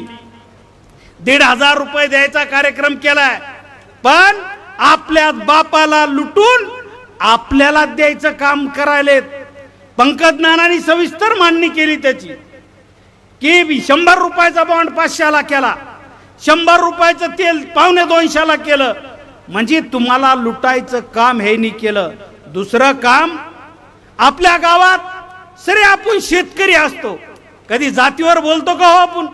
1500 रुपये द्यायचा कार्यक्रम केलाय. पण आपल्या बापाला लुटून आपल्याला द्यायचं काम करायलेत. पंकज नानांनी सविस्तर मांडणी केली त्याची की 100 रुपयाचा बॉन्ड 500ला केला, 100 रुपयाचं तेल 250ला केलं. म्हणजे तुम्हाला लुटायचं काम ह्यांनी केलं. दुसरं काम, आपल्या गावात सरे आपण शेतकरी असतो. कधी जातीवर बोलतो का हो आपण?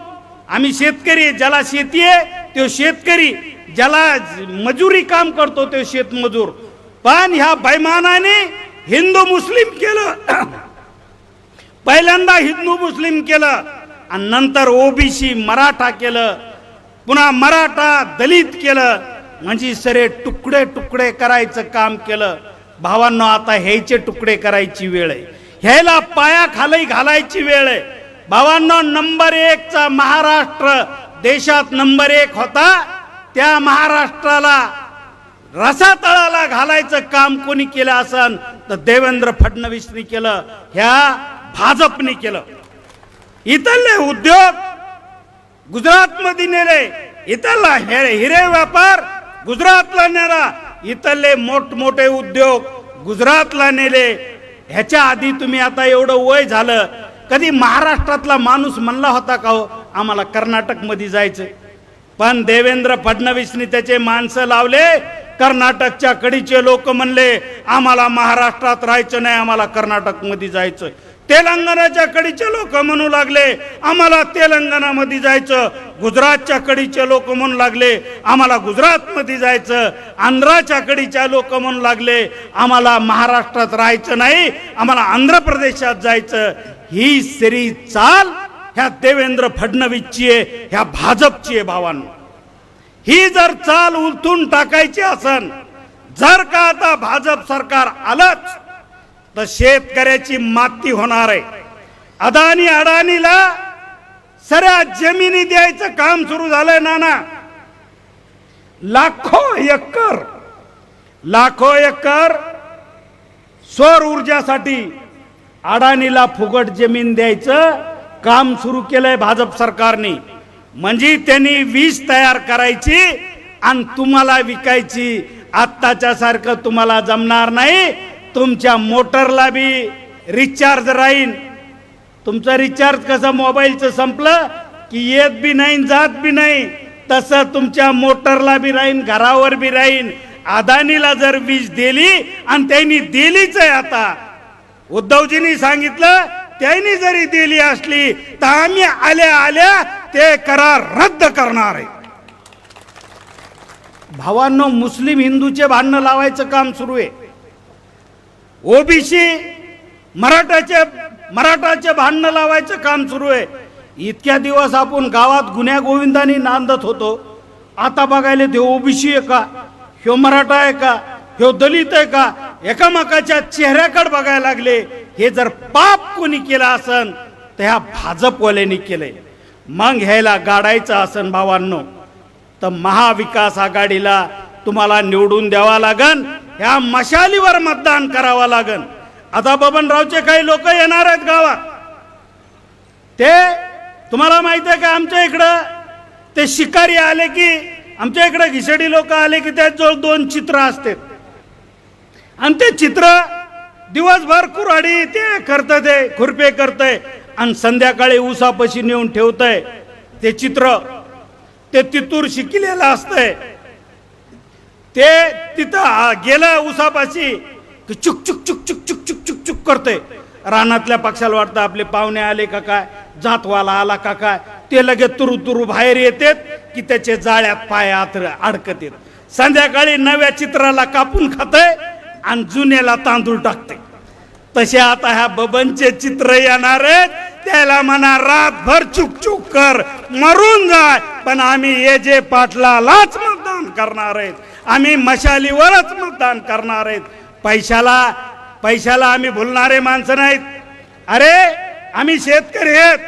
आम्ही शेतकरी. ज्याला शेती आहे तो शेतकरी, ज्याला मजुरी काम करतो तो शेतमजूर. पण ह्या बैमानाने हिंदू मुस्लिम केलं. पहिल्यांदा हिंदू मुस्लिम केलं आणि नंतर ओबीसी मराठा केलं, पुन्हा मराठा दलित केलं. म्हणजे सरे तुकडे तुकडे करायचं काम केलं. भावांनो, आता ह्याचे तुकडे करायची वेळ आहे. ह्याला पाया खाली घालायची वेळ आहे. भावांनो, नंबर 1 चा महाराष्ट्र देशात नंबर 1 होता. त्या महाराष्ट्राला रसातळाला घालायचं काम कोणी केलं असन तर देवेंद्र फडणवीसनी केलं, ह्या भाजपने केलं. इथले उद्योग गुजरात मध्ये नेले, इथला हिरे व्यापार गुजरातला नेला, इथले मोठमोठे उद्योग गुजरातला नेले. ह्याच्या आधी तुम्ही आता एवढं वय झालं, कधी महाराष्ट्रातला माणूस म्हणला होता का हो आम्हाला कर्नाटक मध्ये जायचं? पण देवेंद्र फडणवीसने त्याचे माणसं लावले. कर्नाटकच्या कडीचे लोक म्हणले आम्हाला महाराष्ट्रात राहायचं नाही, आम्हाला कर्नाटक मध्ये जायचं. तेलंगणाच्या कडीचे लोक म्हणू लागले आम्हाला तेलंगणामध्ये जायचं. गुजरातच्या कडीचे लोक म्हणू लागले आम्हाला गुजरात मध्ये जायचं. आंध्राच्या कडीच्या लोक म्हणू लागले आम्हाला महाराष्ट्रात राहायचं नाही, आम्हाला आंध्र प्रदेशात जायचं. ही सरी चाल ह्या देवेंद्र फडणवीसची आहे, ह्या भाजपची आहे. भावांनो, ही जर चाल उलथून टाकायची असन, जर का आता भाजप सरकार आलंच तर शेतकऱ्याची माती होणार आहे. अडाणीला सऱ्या जमिनी द्यायचं काम सुरू झालंय. नाना, लाखो एकर सौर ऊर्जासाठी अडाणीला फुकट जमीन द्यायचं काम सुरू केलंय भाजप सरकारने. म्हणजे त्यांनी वीज तयार करायची आणि तुम्हाला विकायची. आत्ताच्या सारखं तुम्हाला जमणार नाही. तुमच्या मोटरला बी रिचार्ज राहीन. तुमचं रिचार्ज कसं मोबाईलचं संपलं की येत बी नाही जात बी नाही, तसं तुमच्या मोटरला बी राहीन, घरावर बी राहीन. अदानीला जर वीज दिली आणि त्यांनी दिलीच आहे, आता उद्धवजींनी सांगितलं त्यांनी जरी दिली असली तर आम्ही आल्या ते करार रद्द करणार आहे. भावांनो, मुस्लिम हिंदूचे भांडणं लावायचं काम सुरू आहे. ओबीसी मराठाचे भांडणं लावायचं काम सुरू आहे. इतक्या दिवस आपण गावात गुन्ह्या गोविंदाने नांदत होतो. आता बघायला ते ओबीसी आहे का, ह्यो मराठा आहे का, ह्यो दलित आहे का, एकामेकाच्या चेहऱ्याकडे बघायला लागले. हे जर पाप कोणी केलं असन तर ह्या भाजपवाल्यांनी केलंय. मग ह्याला गाडायचं असन भावांनो तर महाविकास आघाडीला तुम्हाला निवडून द्यावा लागन. ह्या मशालीवर मतदान करावं लागन. आता बबनरावचे काही लोक येणार आहेत गावात. ते तुम्हाला माहित आहे का, आमच्या इकडं ते शिकारी आले की, आमच्या इकडे घिसडी लोक आले की त्याजवळ 2 चित्र असतात आणि ते चित्र दिवसभर कुऱ्हाडी ते करत ते खुरपे करतय आणि संध्याकाळी ऊसापाशी नेऊन ठेवतय ते चित्र. ते तितूर शिकलेलं असतंय. ते तिथं गेलं ऊसापाशी की चुक चुक चुक चुक चुक चुक चुक चुक करतय. रानातल्या पक्षाला वाटतं आपले पाहुणे आले का काय, जातवाला आला का काय, ते लगेच तुरु तुरु बाहेर येतात की त्याचे जाळ्यात पाय अडकत येत. संध्याकाळी नव्या चित्राला कापून खातय आणि जुन्याला तांदूळ टाकते. तसे आता ह्या बबनचे चित्र येणार आहेत. त्याला म्हणा रातभर चुक चुक कर, मरून जाय, पण आम्ही ए.जे. पाटलालाच मतदान करणार आहेत. आम्ही मशालीवरच मतदान करणार आहेत. पैशाला आम्ही भुलणारे माणसं नाहीत. अरे आम्ही शेतकरी आहेत.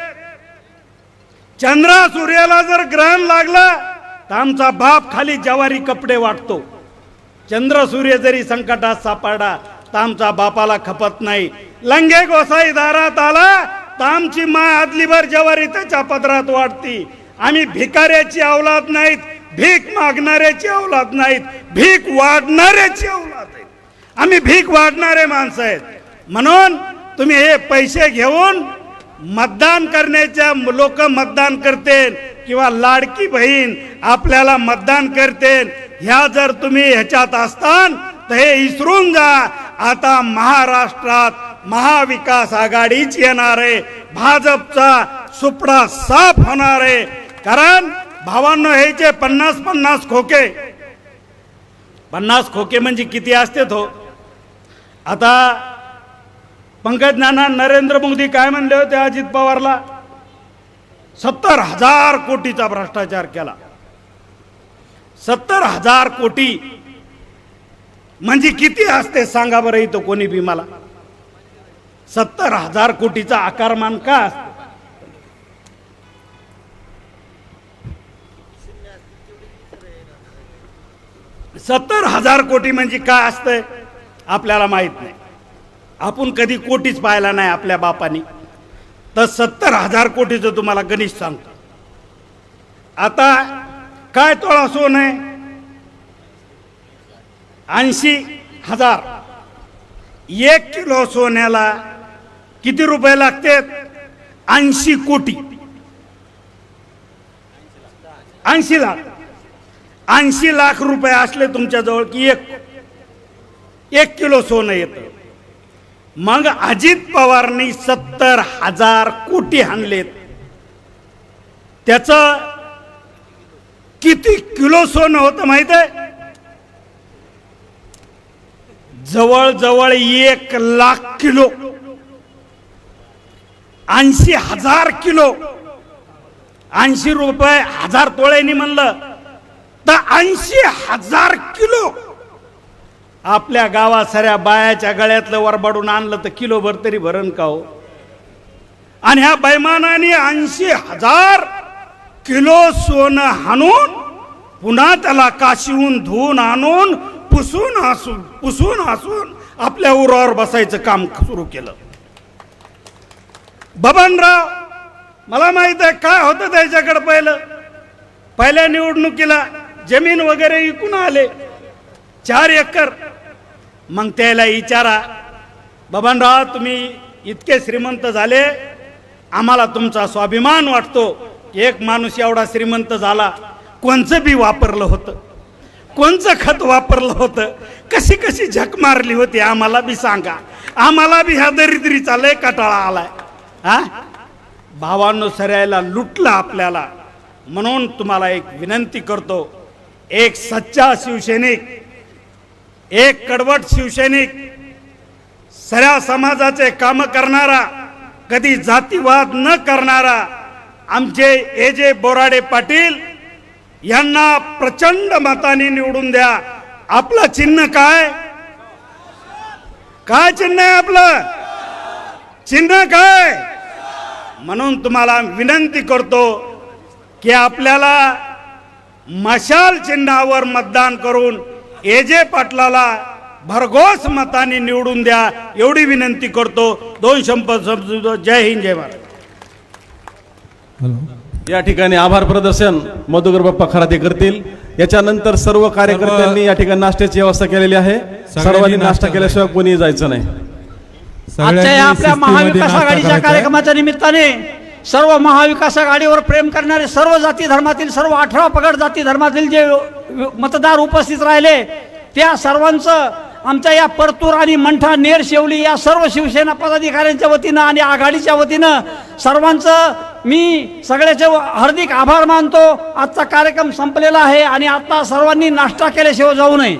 चंद्र सूर्याला जर ग्रहण लागलं तर आमचा बाप खाली ज्वारी कपडे वाटतो. चंद्र सूर्य जरी संकटात सापडला तर आमचा बापाला खपत नाही. लंगे गोसाई दारात आला तर आमची माय आदलीभर ज्वारी त्याच्या पदरात वाटती. आम्ही भिकाऱ्याची औलाद नाहीत, भीक मागणाऱ्याची औलाद नाहीत, भीक वाढणाऱ्याची औलाद आहेत. आम्ही भीक वाढणारे माणसं आहेत. म्हणून तुम्ही हे पैसे घेऊन मतदान करण्याच्या लोक मतदान करतील किंवा लाडकी बहीण आपल्याला मतदान करतील, ह्या जर तुम्ही ह्याच्यात असतान तर हे विसरून जा. आता महाराष्ट्रात महाविकास आघाडीच येणार आहे. भाजपचा सुपडा साफ होणार आहे. कारण भावांनो, हे जे 50-50 खोके, 50 खोके म्हणजे किती असते तो. आता पंकज नाना नरेंद्र मोदी काय म्हणले होते अजित पवारला, 70,000 कोटीचा भ्रष्टाचार केला. 70,000 कोटी म्हणजे किती असते सांगा बरं इथं कोणी बी मला. 70,000 कोटीचा आकारमान का असतो. 70,000 कोटी म्हणजे काय असतंय आपल्याला माहित नाही. आपण कधी कोटीच पाहिला नाही आपल्या बापानी. तर 70,000 कोटीचं तुम्हाला गणित सांगतो. आता काय तोळा सोनं आहे, 80,000. 1 किलो सोन्याला किती रुपये लागतात, 80 कोटी. 80 लाख. 80 लाख रुपये असले तुमच्या जवळ की एक किलो सोनं येतं. मग अजित पवारनी 70,000 कोटी आणलेत. त्याचं किती किलो सोनं होतं माहित आहे, जवळजवळ 1 लाख किलो. 80,000 किलो. 80 रुपये 1000 तोळ्यांनी म्हणलं तर 80,000 किलो. आपल्या गावात साऱ्या बायाच्या गळ्यातलं वरबाडून आणलं तर किलो भर तरी भरण का हो. आणि ह्या बैमानाने 80,000 किलो सोनं हाणून पुन्हा त्याला काशीहून धुवून आणून पुसून हसून आपल्या उरावर बसायचं काम सुरू केलं. बबनराव, मला माहित आहे काय होतं त्याच्याकडे. पहिल्या निवडणुकीला जमीन वगैरे विकून आले 4 एकर. मग त्याला विचारा, बबनराव तुम्ही इतके श्रीमंत झाले, आम्हाला तुमचा स्वाभिमान वाटतो. एक माणूस एवढा श्रीमंत झाला, कोणचं बी वापरलं होतं, कोणचं खत वापरलं होतं, कशी कशी झक मारली होती आम्हाला बी सांगा. आम्हाला बी ह्या दरिद्रीचा लय कटाळा आलाय. हा भावांनो, सरायला लुटलं आपल्याला. म्हणून तुम्हाला एक विनंती करतो, एक सच्चा शिवसैनिक, एक कडवट शिवसैनिक, सऱ्या समाजाचे काम करणारा, कधी जातीवाद न करणारा आमचे ए.जे. बोराडे पाटील यांना प्रचंड मताने निवडून द्या. आपलं चिन्ह काय, काय चिन्ह आहे आपलं, चिन्ह काय. म्हणून तुम्हाला विनंती करतो की आपल्याला मशाल चिन्हावर मतदान करून ए.जे. पाटलाला भरघोस मताने निवडून द्या, एवढी विनंती करतो. 2 शब्द. जय हिंद, जय महाराज. या ठिकाणी आभार प्रदर्शन मधुकर बाप्पा खराते करतील. याच्यानंतर सर्व कार्यकर्त्यांनी या ठिकाणी नाश्त्याची व्यवस्था केलेली आहे. सर्वांनी नाश्ता केल्याशिवाय कोणी जायचं नाही. आजच्या या आपल्या महाविकास आघाडीच्या कार्यक्रमाच्या निमित्ताने सर्व महाविकास आघाडीवर प्रेम करणारे सर्व जाती धर्मातील सर्व 18 पगड जाती धर्मातील जे मतदार उपस्थित राहिले त्या सर्वांचं आमच्या या परतूर आणि मंठा नेर शेवली या सर्व शिवसेना पदाधिकाऱ्यांच्या वतीनं आणि आघाडीच्या वतीनं सर्वांचं मी सगळ्याचे हार्दिक आभार मानतो. आजचा कार्यक्रम संपलेला आहे आणि आता सर्वांनी नाश्ता केल्याशिवाय जाऊ नये.